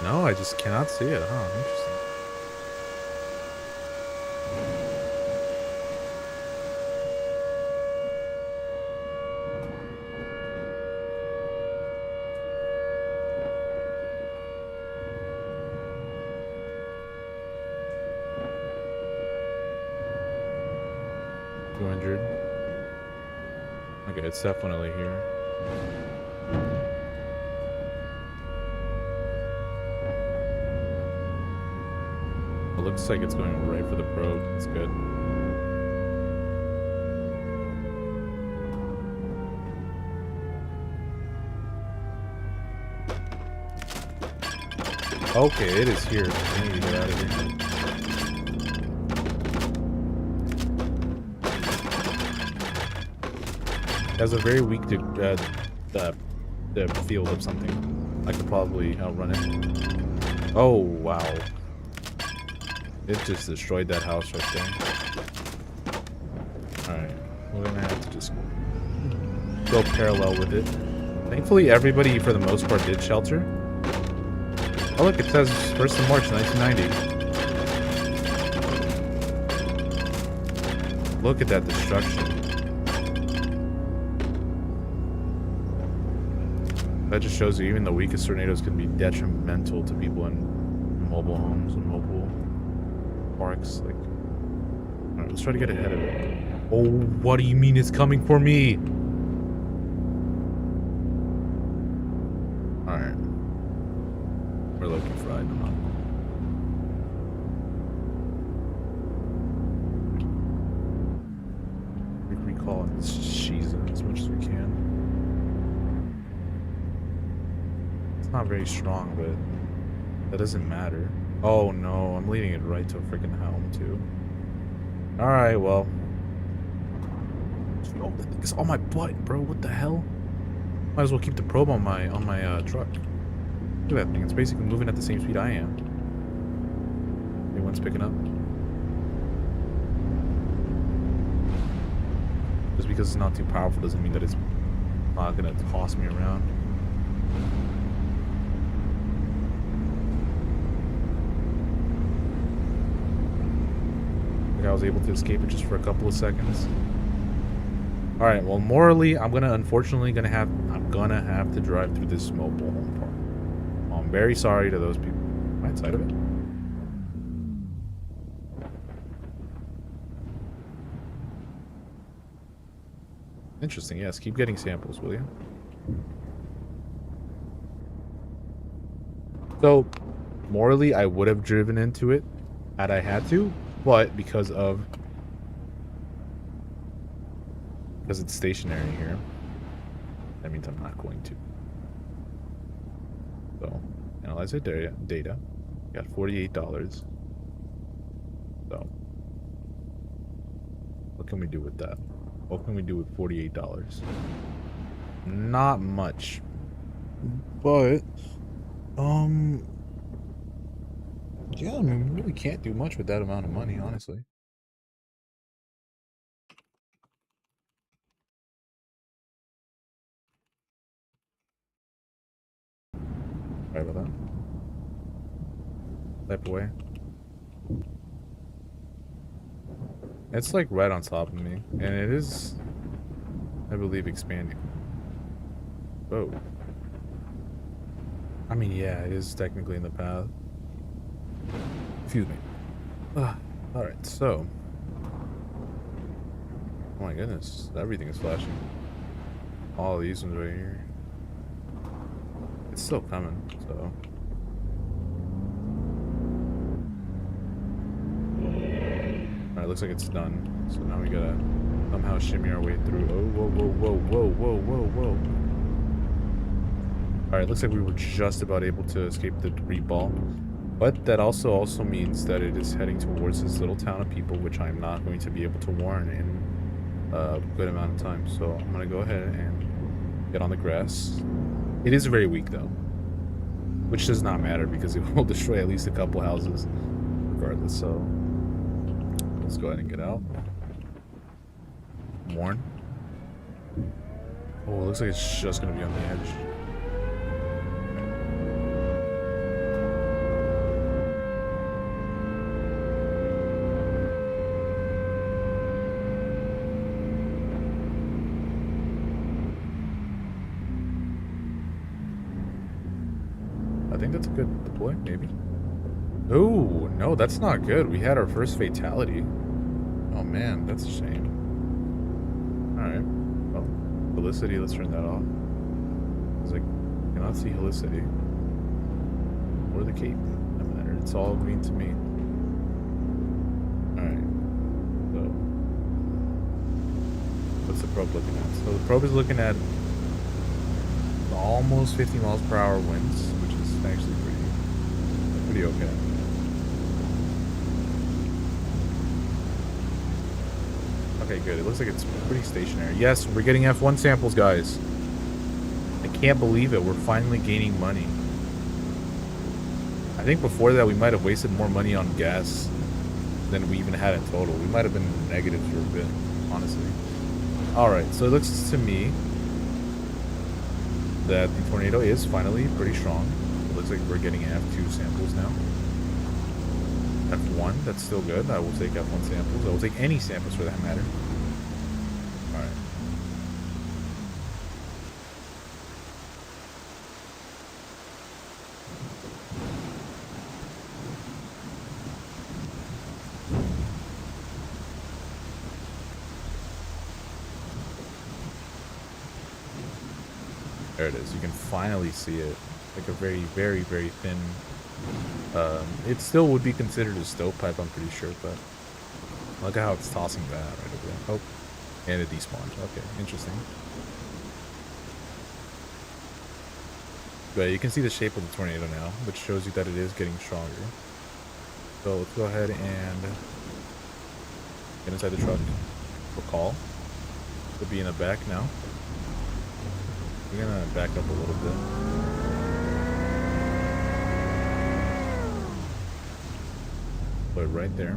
S1: No, I just cannot see it. Huh, interesting. Okay, it's definitely here. It looks like it's going right for the probe. It's good. Okay, it is here. I need to get out of here. It has a very weak the field of something. I could probably outrun it. Oh, wow. It just destroyed that house right there. Alright, we're gonna have to just go parallel with it. Thankfully, everybody, for the most part, did shelter. Oh, look, it says 1st of March, 1990. Look at that destruction. That just shows you even the weakest tornadoes can be detrimental to people in mobile homes and mobile parks. Like, alright, let's try to get ahead of it. Oh, what do you mean it's coming for me? Alright. We're looking for item. Recall this cheese as much as we can. Not very strong, but that doesn't matter. Oh no, I'm leading it right to a freaking helm too. Alright, well. Oh, that thing is on my butt, bro. What the hell? Might as well keep the probe on my truck. Look at that thing. It's basically moving at the same speed I am. Anyone's picking up? Just because it's not too powerful doesn't mean that it's not gonna toss me around. I was able to escape it just for a couple of seconds. All right. Well, morally, I'm unfortunately gonna have to drive through this mobile home park. Well, I'm very sorry to those people. Am I inside of it? Interesting. Yes. Keep getting samples, will you? So, morally, I would have driven into it had I had to, but because it's stationary here, that means I'm not going to. So, analyze the data. Got $48. So, what can we do with that? What can we do with $48? Not much. But, yeah, I mean, we really can't do much with that amount of money, honestly. Right about that. Type away. It's like right on top of me, and it is, I believe, expanding. Oh. I mean, yeah, it is technically in the path. Excuse me. Alright, so. Oh my goodness, everything is flashing. All these ones right here. It's still coming, so. Alright, looks like it's done. So now we gotta somehow shimmy our way through. Oh, whoa, whoa, whoa, whoa, whoa, whoa, whoa. Alright, looks like we were just about able to escape the debris ball. But that also means that it is heading towards this little town of people, which I'm not going to be able to warn in a good amount of time. So I'm going to go ahead and get on the grass. It is very weak, though. Which does not matter, because it will destroy at least a couple houses regardless. So let's go ahead and get out. Warn. Oh, it looks like it's just going to be on the edge. I think that's a good deploy, maybe. Oh, no, that's not good. We had our first fatality. Oh, man, that's a shame. Alright. Well, Helicity, let's turn that off. Because I cannot see Helicity. Or the cape. No matter. It's all green to me. Alright. So. What's the probe looking at? So the probe is looking at almost 50 miles per hour winds, which is actually pretty okay. Okay, good. It looks like it's pretty stationary. Yes, we're getting F1 samples, guys. I can't believe it. We're finally gaining money. I think before that we might have wasted more money on gas than we even had in total. We might have been negative for a bit, honestly. Alright, so it looks to me that the tornado is finally pretty strong. It looks like we're getting F2 samples now. F1, that's still good. I will take F1 samples. I will take any samples for that matter. Alright. There it is. You can finally see it. Like a very, very, very thin. It still would be considered a stovepipe, I'm pretty sure, but look at how it's tossing that right over there. Oh, and it despawned. Okay, interesting. But you can see the shape of the tornado now, which shows you that it is getting stronger. So let's go ahead and get inside the truck. Recall. We'll be in the back now. We're gonna back up a little bit. Put it right there.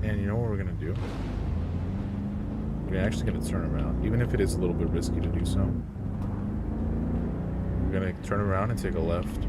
S1: And you know what we're gonna do? We're actually gonna turn around, even if it is a little bit risky to do so. We're gonna turn around and take a left.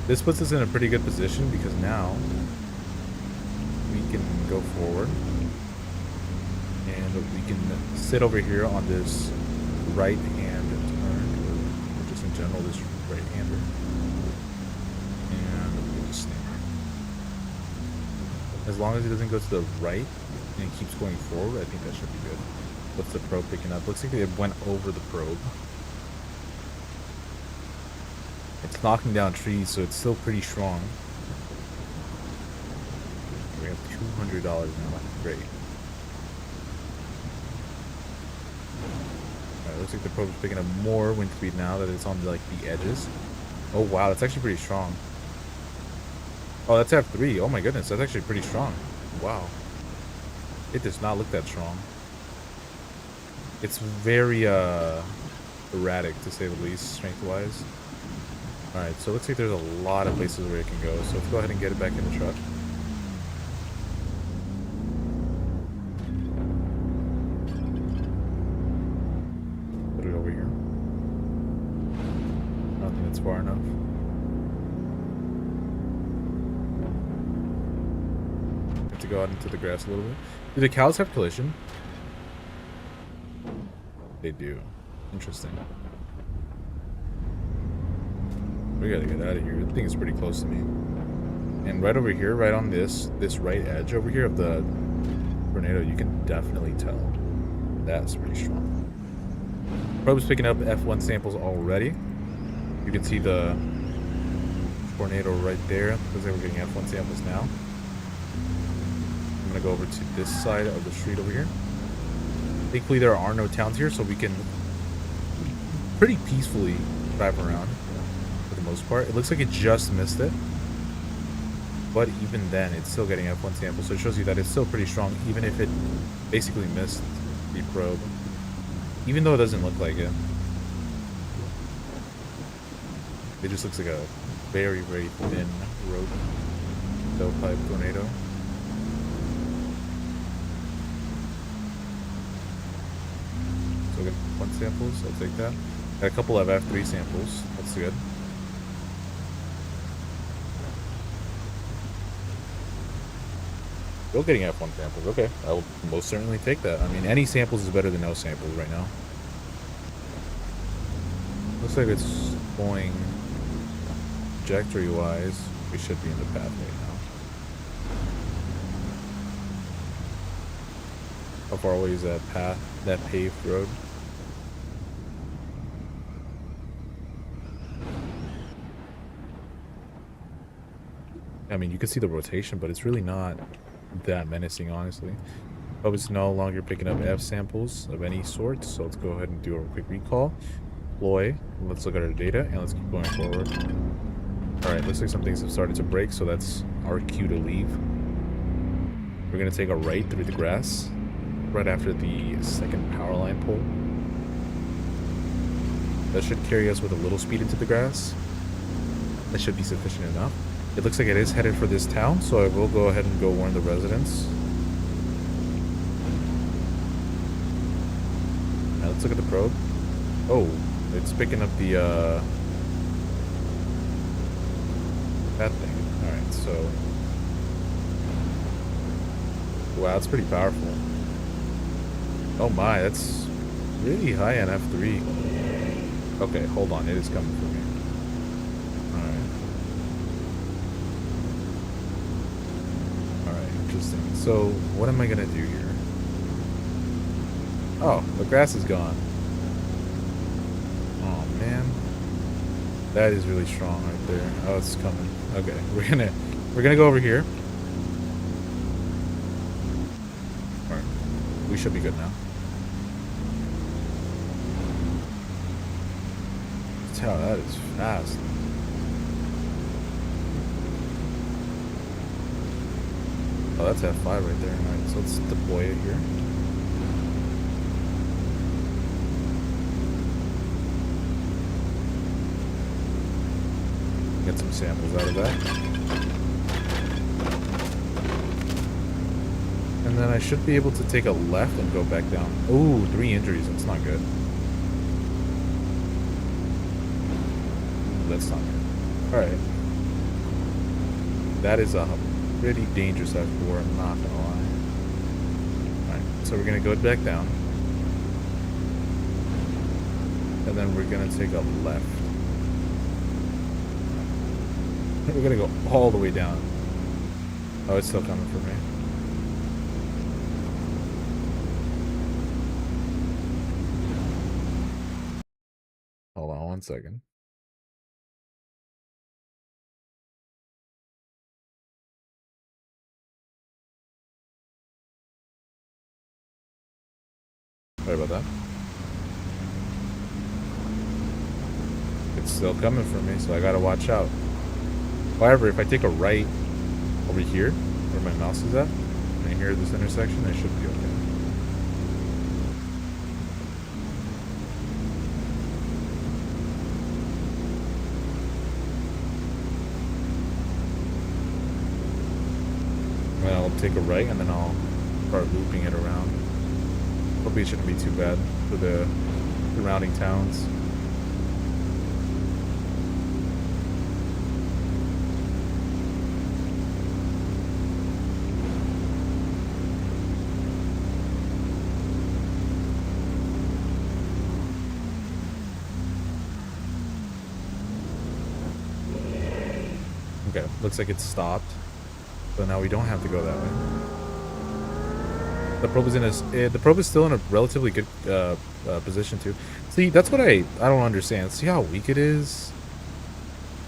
S1: This puts us in a pretty good position because now we can go forward and we can sit over here on this right hand turn, or just in general this right hander, and we can just stand. As long as it doesn't go to the right and it keeps going forward, I think that should be good. What's the probe picking up? Looks like it went over the probe. It's knocking down trees, so it's still pretty strong. We have $200 now. Great. Alright, looks like the probe is picking up more wind speed now that it's on like the edges. Oh wow, that's actually pretty strong. Oh, that's F3. Oh my goodness, that's actually pretty strong. Wow. It does not look that strong. It's very erratic, to say the least, strength-wise. Alright, so it looks like there's a lot of places where it can go, so let's go ahead and get it back in the truck. Put it over here. I don't think it's far enough. Have to go out into the grass a little bit. Do the cows have collision? They do. Interesting. We gotta get out of here. The thing is pretty close to me. And right over here, right on this right edge over here of the tornado, you can definitely tell. That's pretty strong. Probe's picking up F1 samples already. You can see the tornado right there. Looks like we're getting F1 samples now. I'm gonna go over to this side of the street over here. Thankfully, there are no towns here, so we can pretty peacefully drive around for the most part. It looks like it just missed it, but even then, it's still getting F1 samples, so it shows you that it's still pretty strong, even if it basically missed the probe, even though it doesn't look like it. It just looks like a very, very thin rope tailpipe tornado. So we got F1 samples, I'll take that. Got a couple of F3 samples, that's good. Still getting F1 samples, okay. I will most certainly take that. I mean, any samples is better than no samples right now. Looks like it's going trajectory-wise. We should be in the path right now. How far away is that path, that paved road? I mean, you can see the rotation, but it's really not that menacing, honestly. But it's no longer picking up F samples of any sort, so let's go ahead and do a quick recall. Deploy. Let's look at our data, and let's keep going forward. Alright, looks like some things have started to break, so that's our cue to leave. We're going to take a right through the grass, right after the second power line pole. That should carry us with a little speed into the grass. That should be sufficient enough. It looks like it is headed for this town, so I will go ahead and go warn the residents. Now let's look at the probe. Oh, it's picking up the, that thing. Alright, so... wow, that's pretty powerful. Oh my, that's really high on F3. Okay, hold on, it is coming for me. Interesting. So, what am I gonna do here? Oh, the grass is gone. Oh man, that is really strong right there. Oh, it's coming. Okay, we're gonna go over here. All right, we should be good now. Wow, that is fast. Oh, that's F5 right there. Alright, so let's deploy it here. Get some samples out of that. And then I should be able to take a left and go back down. Ooh, 3 injuries. That's not good. That's not good. Alright. That is a pretty dangerous F4, I'm not gonna lie. Alright, so we're gonna go back down. And then we're gonna take a left. We're gonna go all the way down. Oh, it's still coming for me. Hold on 1 second. Sorry about that. It's still coming for me, so I gotta watch out. However, if I take a right over here, where my mouse is at, right here at this intersection, I should be okay. And I'll take a right, and then I'll start looping it around. Hopefully it shouldn't be too bad for the surrounding towns. Okay, looks like it's stopped. So now we don't have to go that way. The probe is the probe is still in a relatively good position too. See, that's what I don't understand. See how weak it is?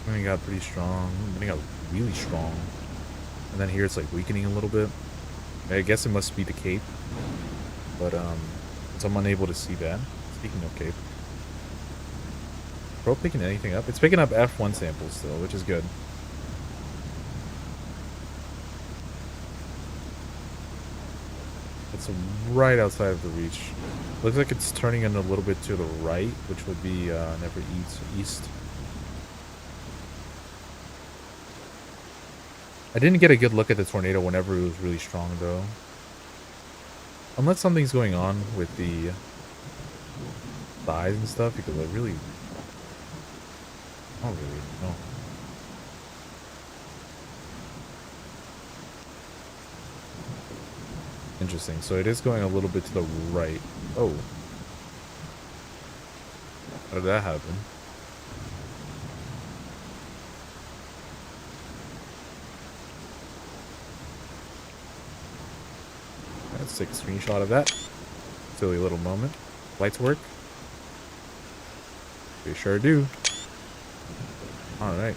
S1: Then it got pretty strong. Then it got really strong. And then here it's like weakening a little bit. I guess it must be the cape. But so I'm unable to see that. Speaking of cape. Probe picking anything up? It's picking up F1 samples still, which is good. It's right outside of the reach. Looks like it's turning in a little bit to the right, which would be never east. I didn't get a good look at the tornado whenever it was really strong, though. Unless something's going on with the size and stuff, because I don't really know. Interesting. So it is going a little bit to the right. Oh. How did that happen? Let's take a screenshot of that. Silly little moment. Lights work? We sure do. Alright.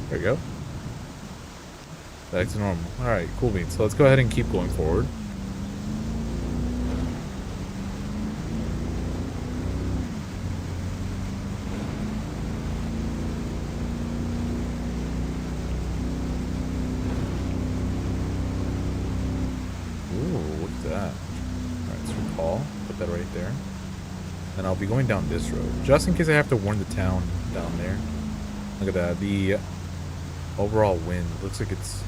S1: There we go. Back to normal. Alright, cool beans. So let's go ahead and keep going forward. Ooh, look at that. Alright, let's recall. Put that right there. And I'll be going down this road. Just in case I have to warn the town down there. Look at that. The overall wind looks like it's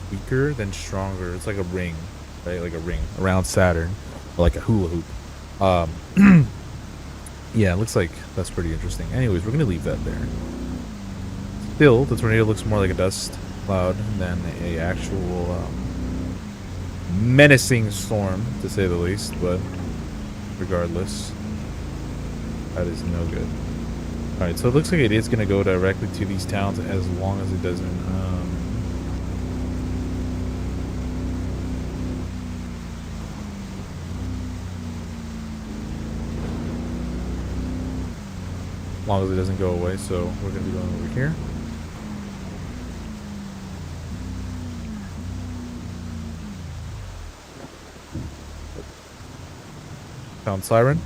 S1: weaker than stronger. It's like a ring, right? Like a ring around Saturn, or like a hula hoop. Yeah, it looks like that's pretty interesting. Anyways, we're gonna leave that there. Still, the tornado looks more like a dust cloud than a actual menacing storm, to say the least. But regardless, that is no good. All right, so it looks like it is gonna go directly to these towns as long as it doesn't. As long as it doesn't go away, so we're going to be going over here. Found siren.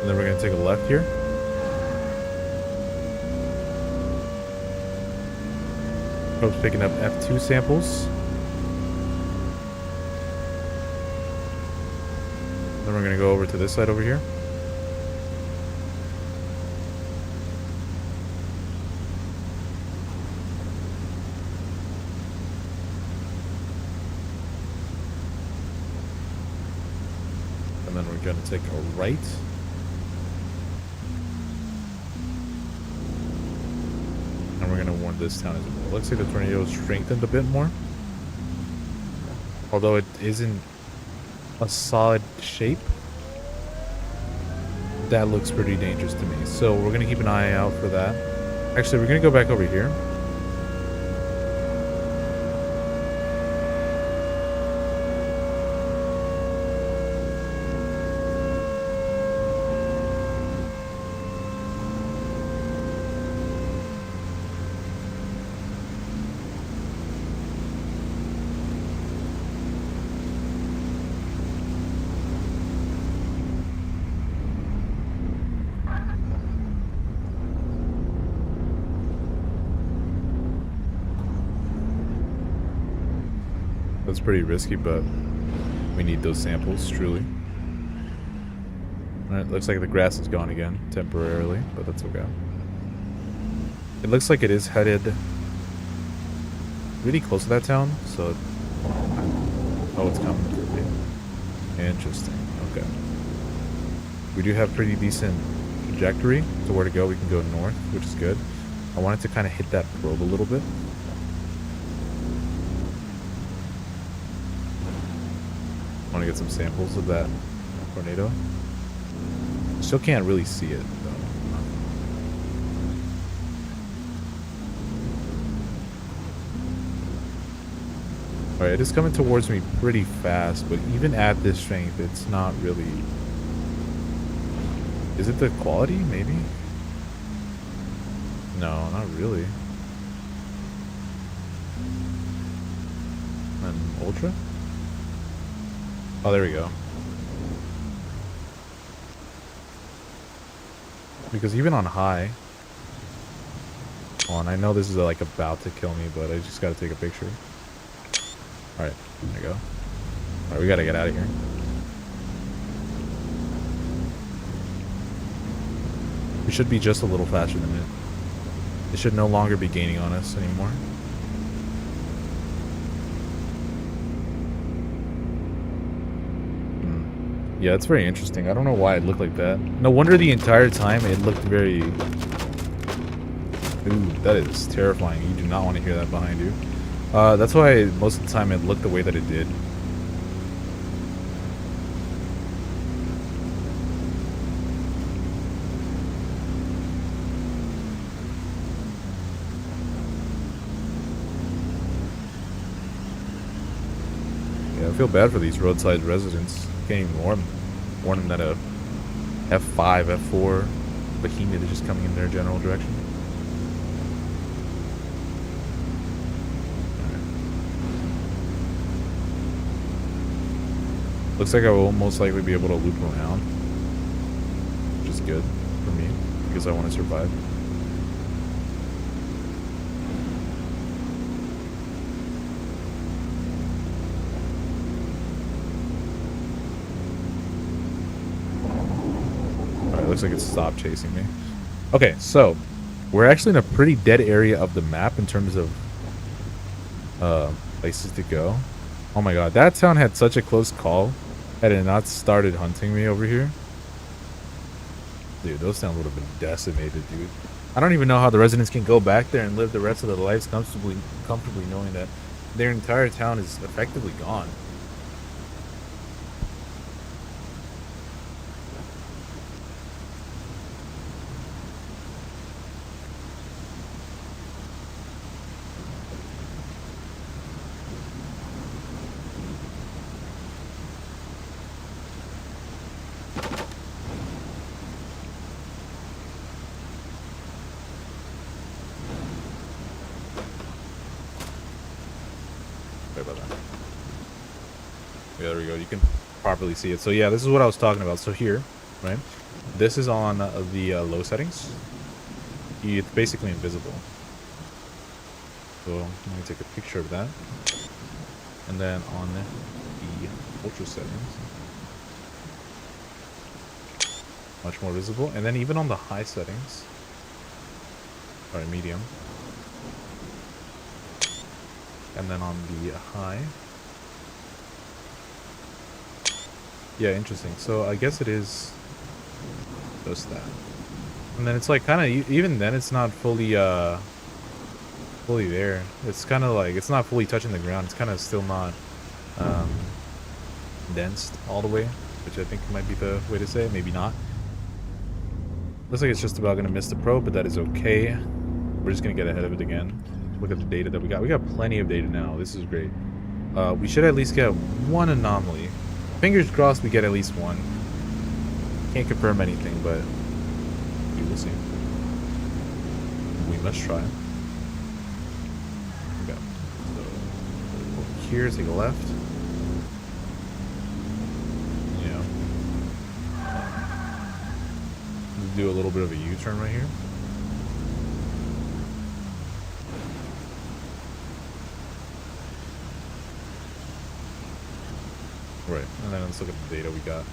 S1: And then we're going to take a left here. Probe's picking up F2 samples. Then we're going to go over to this side over here. Gonna take a right. And we're gonna warn this town as well. Looks like the tornado strengthened a bit more. Although it isn't a solid shape. That looks pretty dangerous to me. So we're gonna keep an eye out for that. Actually, we're gonna go back over here. That's pretty risky, but we need those samples, truly. Alright, looks like the grass is gone again, temporarily, but that's okay. It looks like it is headed really close to that town, so... Oh, it's coming through me. Interesting, okay. We do have pretty decent trajectory to where to go. We can go north, which is good. I wanted to kind of hit that probe a little bit. I want to get some samples of that tornado. Still can't really see it, though. Alright, it is coming towards me pretty fast, but even at this strength, it's not really... Is it the quality? Maybe? No, not really. And ultra? Oh, there we go. Because even on high... Hold on, I know this is like about to kill me, but I just gotta take a picture. Alright, there we go. Alright, we gotta get out of here. We should be just a little faster than it. It should no longer be gaining on us anymore. Yeah, it's very interesting. I don't know why it looked like that. No wonder the entire time it looked very... Ooh, that is terrifying. You do not want to hear that behind you. That's why most of the time it looked the way that it did. Yeah, I feel bad for these roadside residents. Can't even warn them that a F5, F4 behemoth is just coming in their general direction. Looks like I will most likely be able to loop around, which is good for me because I want to survive. Alright, looks like it stopped chasing me. Okay, so we're actually in a pretty dead area of the map in terms of places to go. Oh my god, that town had such a close call. Had it not started hunting me over here. Dude, those towns would have been decimated, dude. I don't even know how the residents can go back there and live the rest of their lives comfortably knowing that their entire town is effectively gone. Sorry about that. Yeah, there we go. You can properly see it. So yeah, this is what I was talking about. So here, right? This is on the low settings. It's basically invisible. So let me take a picture of that. And then on the ultra settings, much more visible. And then even on the high settings, sorry, medium. And then on the high, Yeah, interesting. So I guess it is just that. And then it's like kind of even then it's not fully there. It's kind of like it's not fully touching the ground. It's kind of still not um condensed all the way, which I think might be the way to say it. Maybe not. Looks like it's just about gonna miss the probe, but that is okay. We're just gonna get ahead of it again. Look at the data that we got. We got plenty of data now. This is great. We should at least get one anomaly. Fingers crossed we get at least one. Can't confirm anything, but we will see. We must try. Okay. So, over here, take a left. Yeah. Let's do a little bit of a U-turn right here. Right, and then let's look at the data we got.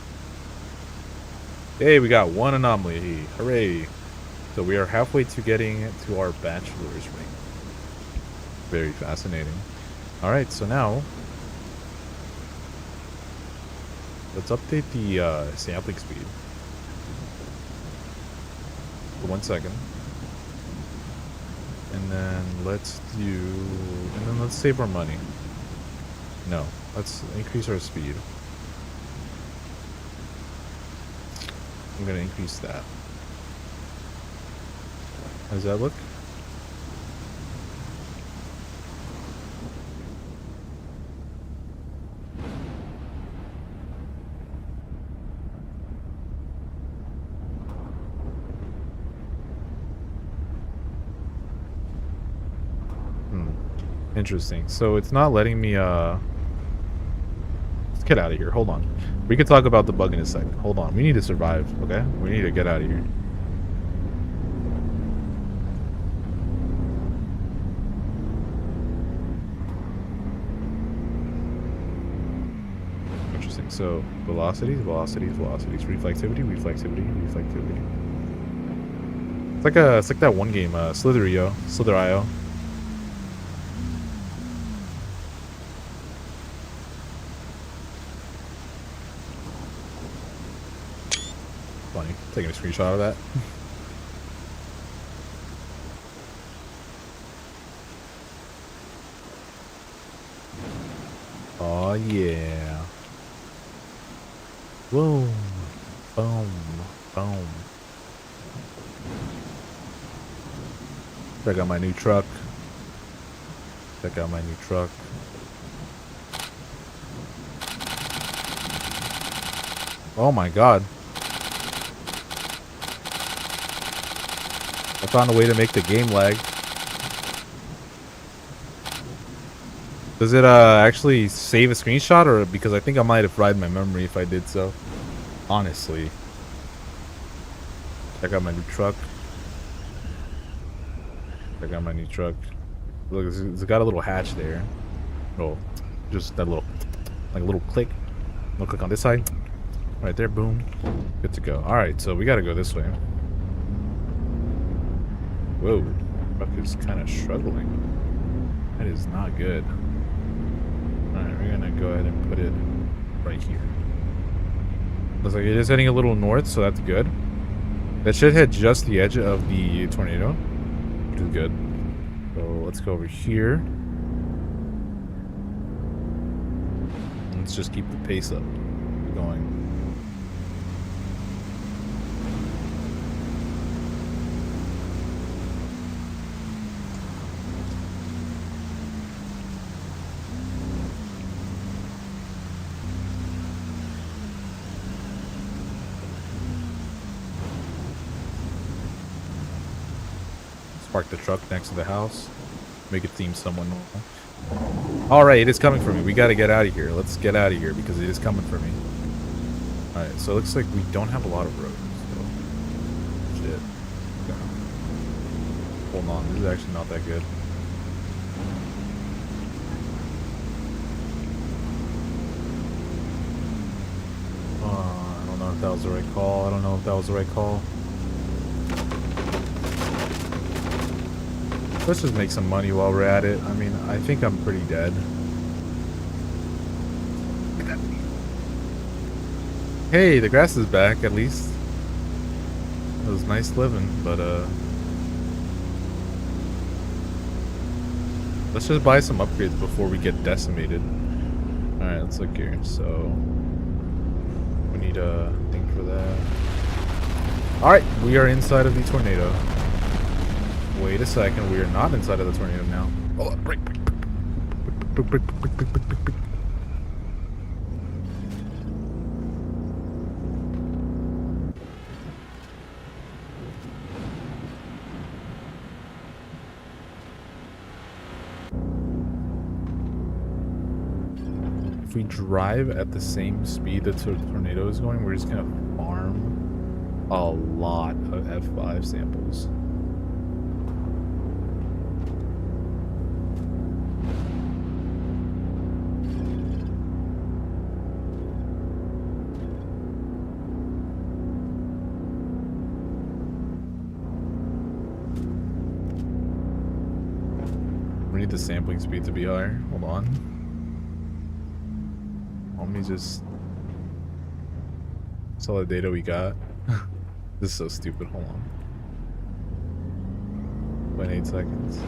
S1: Hey, we got one anomaly. Hooray. So we are halfway to getting to our bachelor's ring. Very fascinating. Alright, so now let's update the sampling speed. For 1 second. And then let's save our money. No, let's increase our speed. I'm gonna increase that. How does that look? Interesting. So it's not letting me let's get out of here. Hold on. We can talk about the bug in a second. Hold on. We need to survive, okay? We need to get out of here. Interesting. So velocities, reflectivity. It's like that one game, Slither.io. Funny. Taking a screenshot of that. Oh yeah. Boom. Boom. Boom. Check out my new truck. Oh my god. I found a way to make the game lag. Does it actually save a screenshot, or because I think I might have fried my memory if I did so. Honestly. Check out my new truck. Look, it's got a little hatch there. Oh, just that little, like a little click. I'll click on this side. Right there, boom. Good to go. Alright, so we gotta go this way. Whoa, truck is kind of struggling. That is not good. Alright, we're gonna go ahead and put it right here. Looks like it is heading a little north, so that's good. That should hit just the edge of the tornado, which is good. So let's go over here. Let's just keep the pace up. Keep going. Park the truck next to the house. Make it seem somewhat normal. Alright, it is coming for me. We gotta get out of here. Let's get out of here because it is coming for me. Alright, so it looks like we don't have a lot of roads. So. Shit. Okay. Hold on, this is actually not that good. I don't know if that was the right call. Let's just make some money while we're at it. I mean, I think I'm pretty dead. Hey, the grass is back at least. It was nice living, but let's just buy some upgrades before we get decimated. Alright, let's look here. So we need a thing for that. Alright, we are inside of the tornado. Wait a second, we are not inside of the tornado now. Hold on, break. If we drive at the same speed that the tornado is going, we're just gonna farm a lot of F5 samples. We need the sampling speed to be higher. Hold on. Let me just saw the data we got. This is so stupid. Hold on. 0.8 seconds.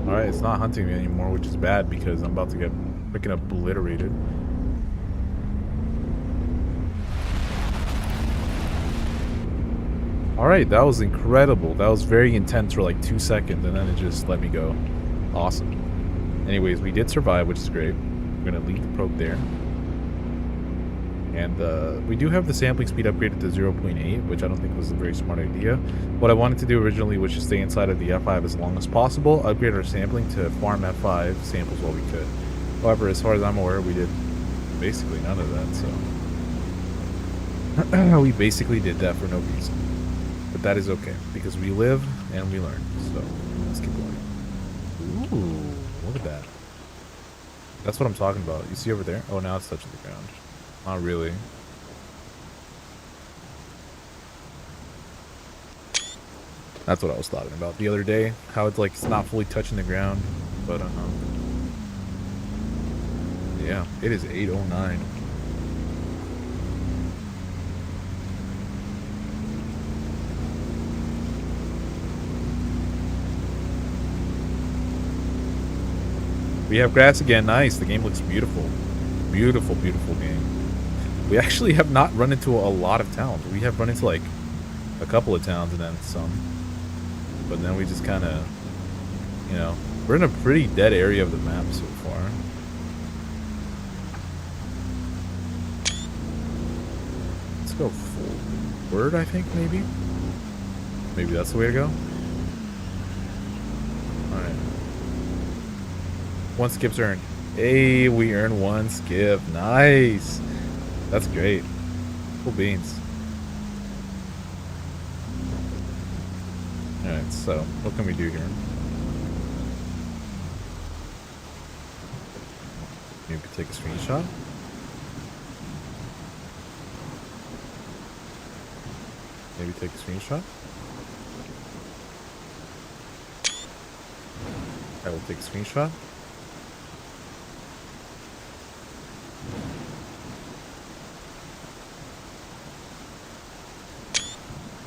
S1: Alright, it's not hunting me anymore, which is bad because I'm about to get freaking obliterated. Alright, that was incredible. That was very intense for like 2 seconds, and then it just let me go. Awesome. Anyways, we did survive, which is great. We're gonna leave the probe there. And we do have the sampling speed upgraded to 0.8, which I don't think was a very smart idea. What I wanted to do originally was just stay inside of the F5 as long as possible, upgrade our sampling to farm F5 samples while we could. However, as far as I'm aware, we did basically none of that, so... we basically did that for no reason. But that is okay, because we live and we learn, so let's keep going. Ooh, look at that. That's what I'm talking about. You see over there? Oh, now it's touching the ground. Not really. That's what I was talking about the other day. How it's like it's not fully touching the ground. But yeah, it is 8:09. We have grass again. Nice. The game looks beautiful. Beautiful, beautiful game. We actually have not run into a lot of towns. We have run into like a couple of towns and then some. But then we just kind of, you know, we're in a pretty dead area of the map so far. Let's go forward, I think, maybe? Maybe that's the way to go? Alright. 1 skip's earned. Hey, we earned 1 skip. Nice. That's great. Cool beans. Alright, so what can we do here? Maybe take a screenshot. Maybe take a screenshot. I will take a screenshot.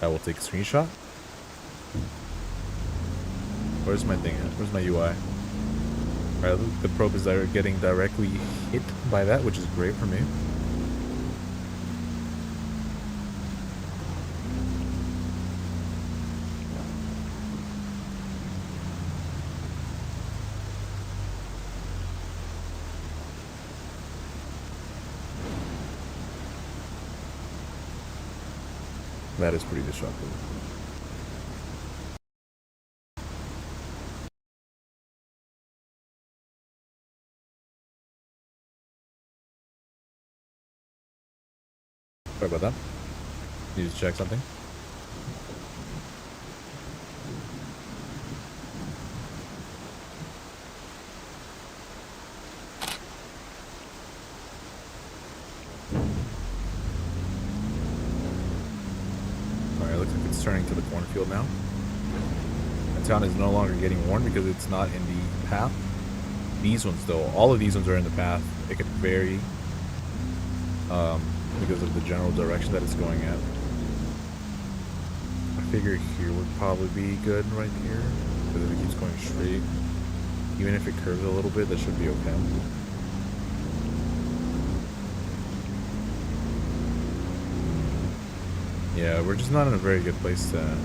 S1: I will take a screenshot. Where's my thing at? Where's my UI? Alright, the probe is getting directly hit by that, which is great for me. That is pretty disruptive. Sorry about that. Need to check something. Alright, looks like it's turning to the cornfield now. town is no longer getting worn because it's not in the path. These ones, though, all of these ones are in the path. It could vary because of the general direction that it's going at. I figure here would probably be good right here because if it keeps going straight, even if it curves a little bit, that should be okay. Yeah, we're just not in a very good place to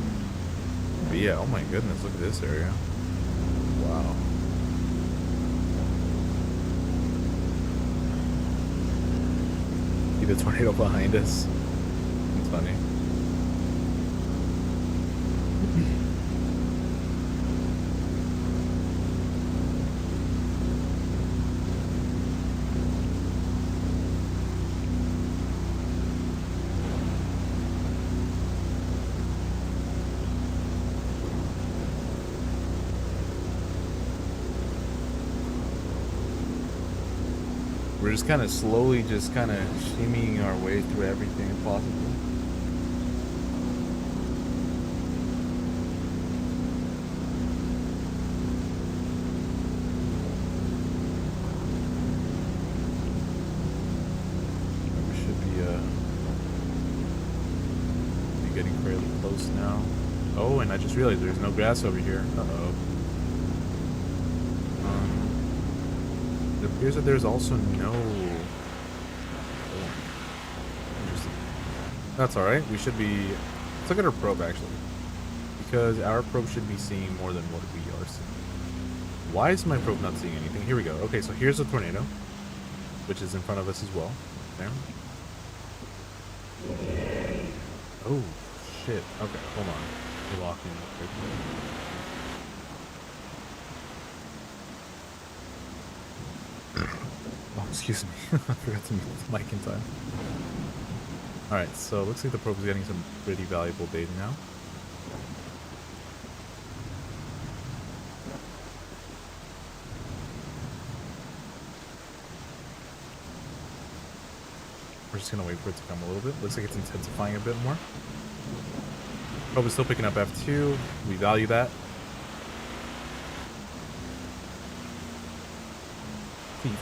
S1: be at. Oh my goodness, look at this area. Wow. See the tornado behind us? It's funny. We're just kind of slowly just kind of shimmying our way through everything if possible. We should be getting fairly close now. Oh, and I just realized there's no grass over here. Uh-oh. It appears that there's also no... Oh. Interesting. That's alright. We should be... Let's look at our probe, actually. Because our probe should be seeing more than what we are seeing. Why is my probe not seeing anything? Here we go. Okay, so here's a tornado, which is in front of us as well. There. Oh, shit. Okay, hold on. We're locking real quick. Oh, excuse me. I forgot to mute the mic in time. Alright, so it looks like the probe is getting some pretty valuable data now. We're just going to wait for it to come a little bit. Looks like it's intensifying a bit more. Probe is still picking up F2. We value that.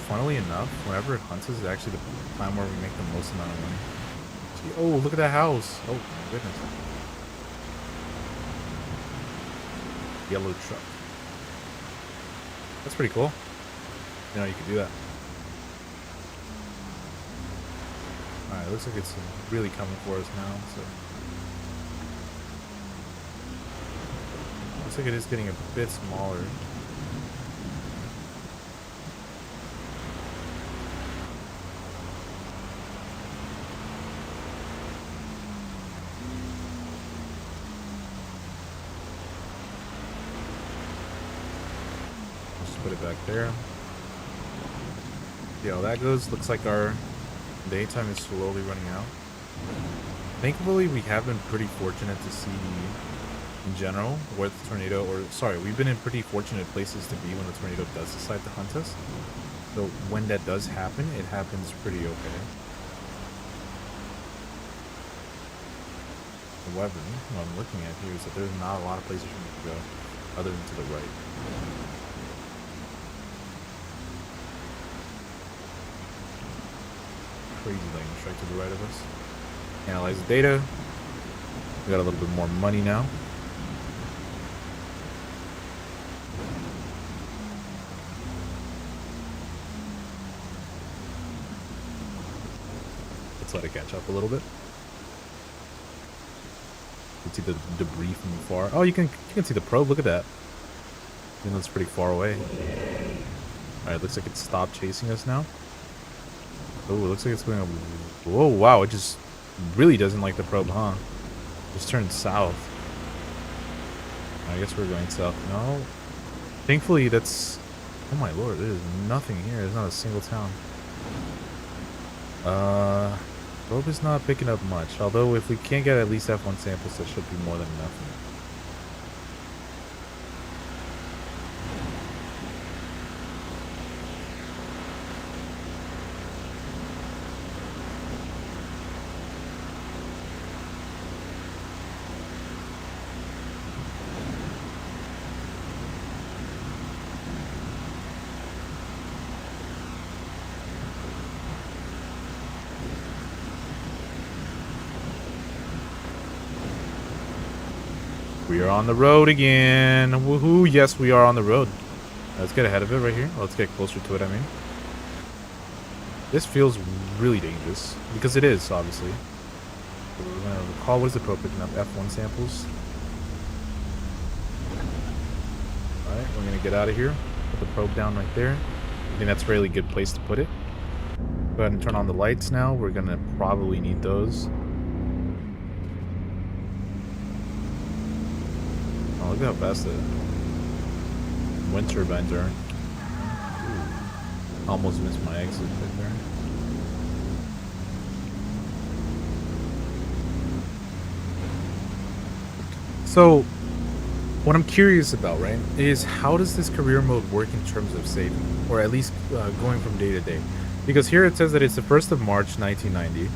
S1: Funnily enough, whenever it hunts us is actually the time where we make the most amount of money. Gee, oh, look at that house. Oh, my goodness. Yellow truck. That's pretty cool. You know, you could do that. Alright, looks like it's really coming for us now, so. Looks like it is getting a bit smaller. Put it back there. See how that goes. Looks like our daytime is slowly running out. Thankfully, we have been pretty fortunate to see, in general, where the tornado, or sorry, we've been in pretty fortunate places to be when the tornado does decide to hunt us. So when that does happen, it happens pretty okay. However, what I'm looking at here is that there's not a lot of places for me to go other than to the right. Crazy lightning strike to the right of us. Analyze the data. We got a little bit more money now. Let's let it catch up a little bit. You can see the debris from afar. Oh, you can see the probe. Look at that. Even though it's pretty far away. Alright, looks like it stopped chasing us now. Oh, it looks like it's going up. Whoa, wow, it just really doesn't like the probe, huh? Just turned south. I guess we're going south. No. Thankfully, that's... Oh my lord, there's nothing here. There's not a single town. Probe is not picking up much. Although, if we can't get at least F1 samples, that should be more than enough. We are on the road again. Woohoo! Yes, we are on the road. Let's get ahead of it right here. Let's get closer to it, I mean. This feels really dangerous. Because it is, obviously. We're going to recall what is the pro picking up F1 samples. Alright, we're going to get out of here. Put the probe down right there. I think that's a really good place to put it. Go ahead and turn on the lights now. We're going to probably need those. Oh, look at how fast the wind turbines are. Ooh. Almost missed my exit right there. So, what I'm curious about, right, is how does this career mode work in terms of saving? Or at least going from day to day? Because here it says that it's the 1st of March, 1990,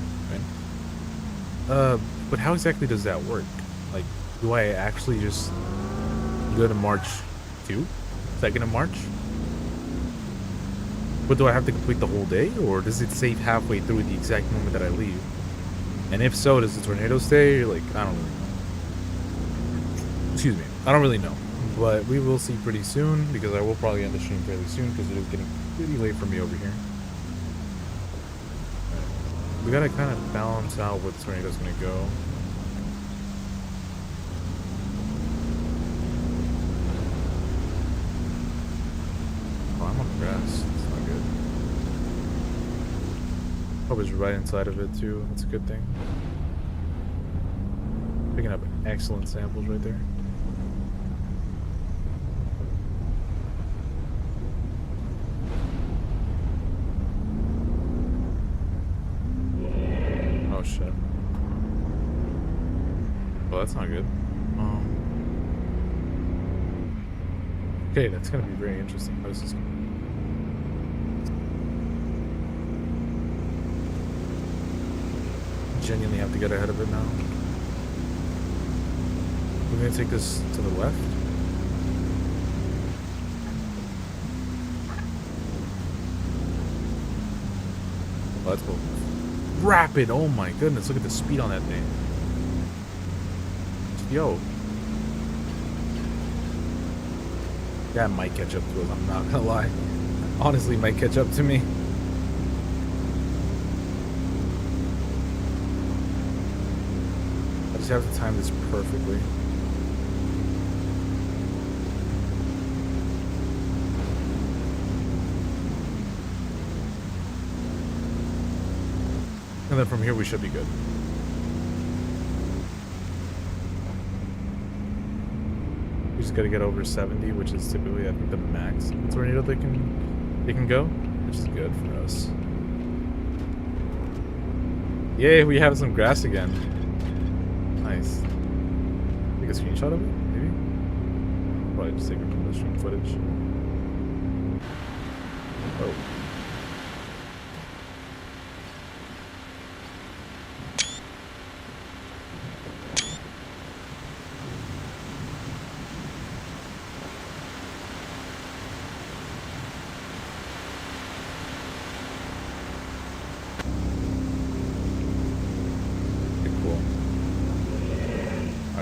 S1: right? But how exactly does that work? Like, do I actually just go to March 2? 2nd of March? But do I have to complete the whole day? Or does it save halfway through the exact moment that I leave? And if so, does the tornado stay? Like, I don't really know. Excuse me. I don't really know. But we will see pretty soon, because I will probably end the stream fairly soon, because it is getting pretty late for me over here. We gotta kind of balance out where the tornado's gonna go. Oh, I'm on the grass. That's not good. I was right inside of it too. That's a good thing. Picking up excellent samples right there. Oh shit. Well, that's not good. Okay, that's gonna be very interesting. How is this gonna... Genuinely have to get ahead of it now. We're gonna take this to the left. Oh, that's cool. Rapid! Oh my goodness, look at the speed on that thing. Yo. That might catch up to us, I'm not gonna lie. Honestly, might catch up to me. I just have to time this perfectly. And then from here we should be good. We just gotta get over 70, which is typically I think the max tornado they can go, which is good for us. Yay, we have some grass again. Nice. Take a screenshot of it, maybe? Probably just take it from the stream footage. Oh.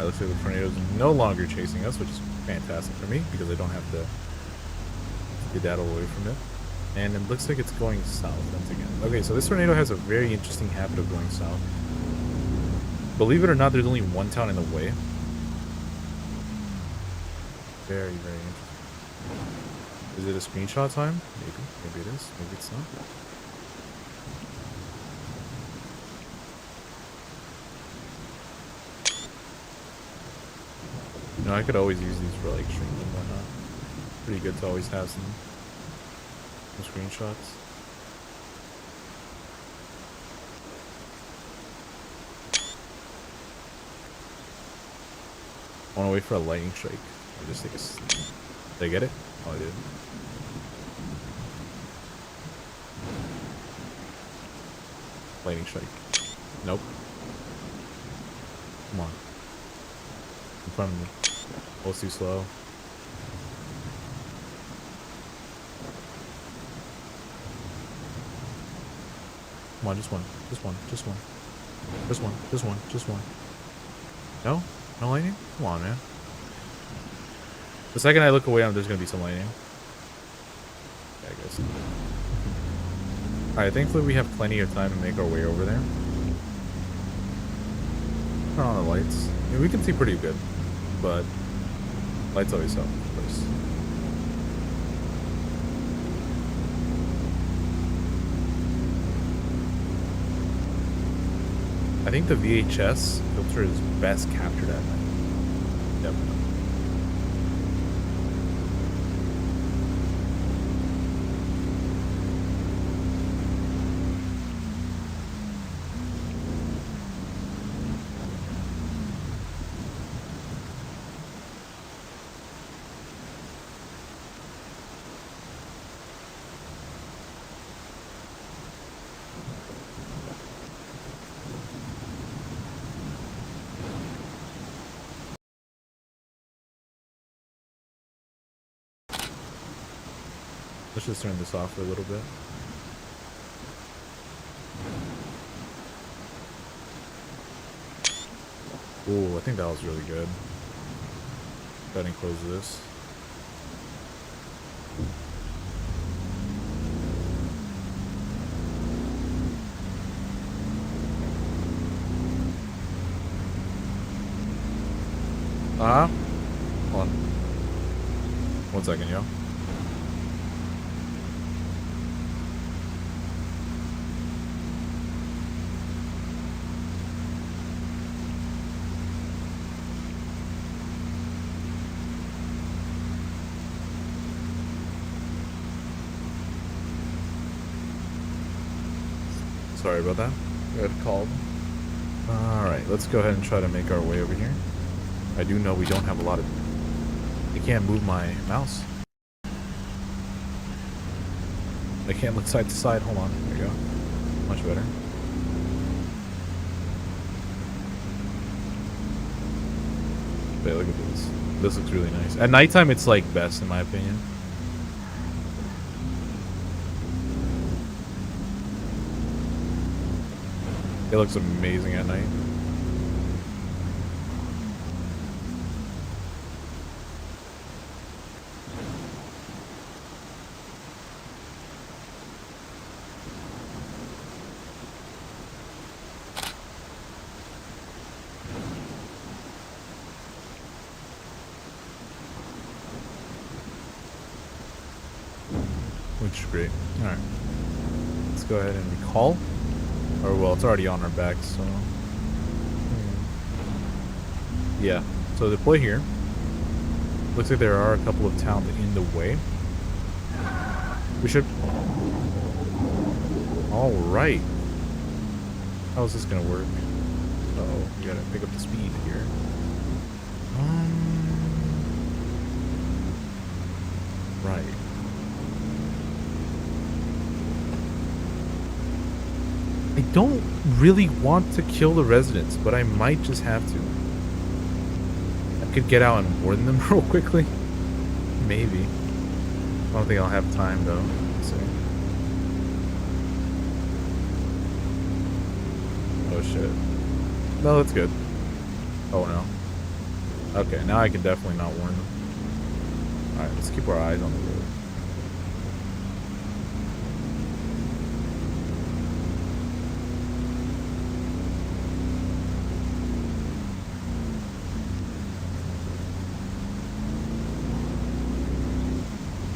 S1: Looks like the tornado's no longer chasing us, which is fantastic for me because I don't have to get that away from it. And it looks like it's going south once again. Okay, so this tornado has a very interesting habit of going south. Believe it or not, there's only one town in the way. Very, very interesting. Is it a screenshot time? Maybe. Maybe it is. Maybe it's not. You know, I could always use these for like streams and whatnot. Pretty good to always have some screenshots. I want to wait for a lightning strike. Or just take a... Did I get it? Oh, I did. Lightning strike. Nope. Come on. In front of me. Oh, it's too slow. Come on, just one. Just one. Just one. Just one. Just one. Just one. No? No lightning? Come on, man. The second I look away, there's gonna be some lightning. Yeah, I guess. Alright, thankfully we have plenty of time to make our way over there. Turn on the lights. I mean, we can see pretty good, but lights always help, of course. I think the VHS filter is best captured at night. Definitely. Let's just turn this off for a little bit. Ooh, I think that was really good. Go ahead and close this. Hold on. 1 second, yo. Sorry about that. Got called. Alright, let's go ahead and try to make our way over here. I do know we don't have a lot of... I can't move my mouse. I can't look side to side. Hold on. There you go. Much better. Wait, look at this. This looks really nice. At nighttime, it's like best in my opinion. It looks amazing at night. Which is great. Alright. Let's go ahead and recall. Or, well, it's already on our back, so... Yeah. So deploy here. Looks like there are a couple of towns in the way. We should... Alright. How is this gonna work? Uh-oh. We gotta pick up the speed here. Right. I don't really want to kill the residents, but I might just have to. I could get out and warn them real quickly. Maybe. I don't think I'll have time though. Let's see. Oh shit. No, that's good. Oh no. Okay, now I can definitely not warn them. Alright, let's keep our eyes on the road.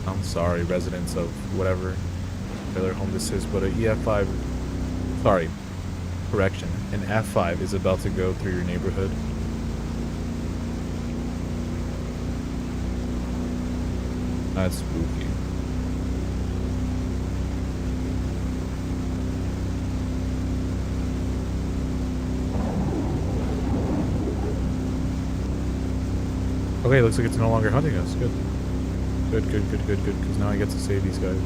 S1: I'm sorry, residents of whatever trailer home this is, but an EF5, sorry, correction, an F5 is about to go through your neighborhood. That's spooky. Okay, looks like it's no longer hunting us. Good. Good, because now I get to save these guys.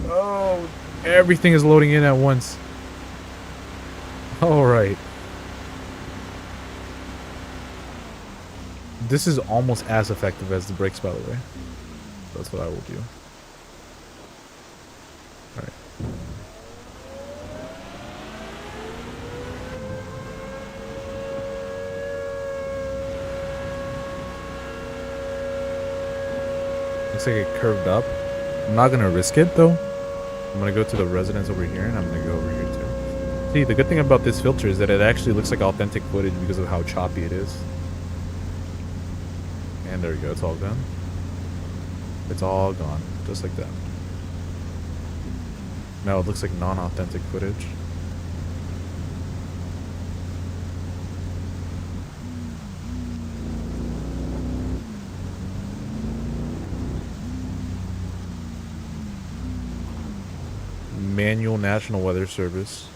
S1: Oh, everything is loading in at once. Alright. This is almost as effective as the brakes, by the way. That's what I will do. Alright. Looks like it curved up. I'm not gonna risk it though. I'm gonna go to the residence over here, and I'm gonna go over here too. See, the good thing about this filter is that it actually looks like authentic footage because of how choppy it is. And there we go, it's all gone. It's all gone, just like that. Now it looks like non-authentic footage. Manual National Weather Service.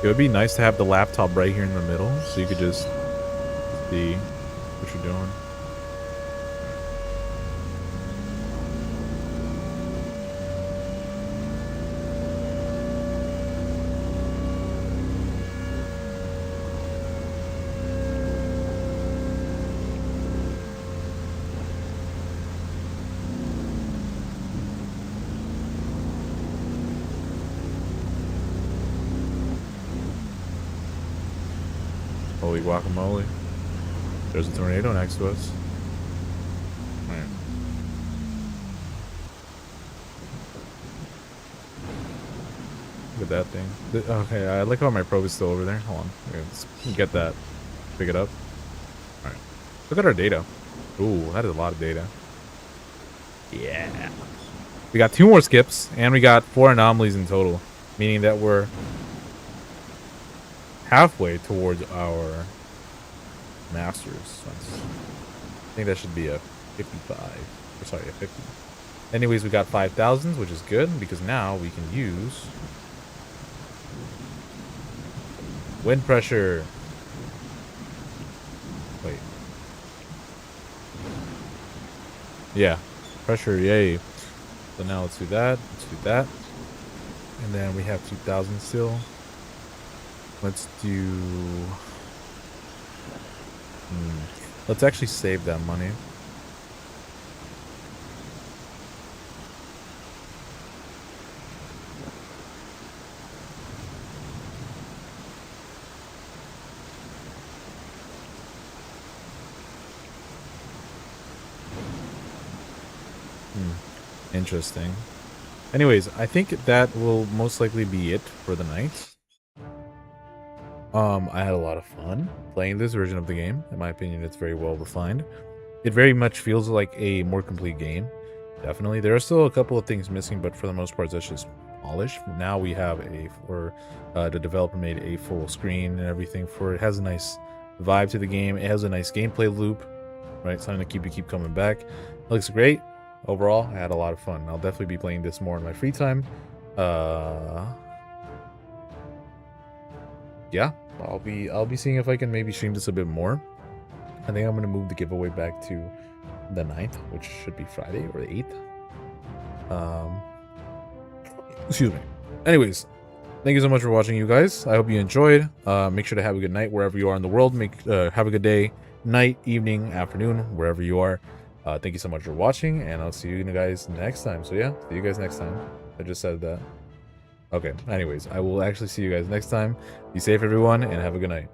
S1: It would be nice to have the laptop right here in the middle, so you could just see what you're doing. Holy guacamole. There's a tornado next to us. Alright. Look at that thing. Okay, I like how my probe is still over there. Hold on. Let's get that. Pick it up. Alright. Look at our data. Ooh, that is a lot of data. Yeah. We got 2 more skips, and we got 4 anomalies in total. Meaning that we're halfway towards our masters. I think that should be a 55. Or sorry, a 50. Anyways, we got 5,000s, which is good because now we can use wind pressure. Wait. Yeah, pressure, yay. So now let's do that. Let's do that. And then we have 2,000 still. Let's do... Let's actually save that money. Interesting. Anyways, I think that will most likely be it for the night. I had a lot of fun playing this version of the game. In my opinion, it's very well refined. It very much feels like a more complete game. Definitely. There are still a couple of things missing, but for the most part, that's just polish. Now we have the developer made a full screen and everything for it. It has a nice vibe to the game. It has a nice gameplay loop, right? Something to keep coming back. It looks great. Overall, I had a lot of fun. I'll definitely be playing this more in my free time. Yeah, I'll be seeing if I can maybe stream this a bit more. I think I'm gonna move the giveaway back to the 9th, which should be Friday or the 8th. Excuse me. Anyways, thank you so much for watching, you guys. I hope you enjoyed. Make sure to have a good night wherever you are in the world. Have a good day, night, evening, afternoon, wherever you are. Thank you so much for watching, and I'll see you guys next time. So yeah, see you guys next time. I just said that. Okay, anyways, I will actually see you guys next time. Be safe, everyone, and have a good night.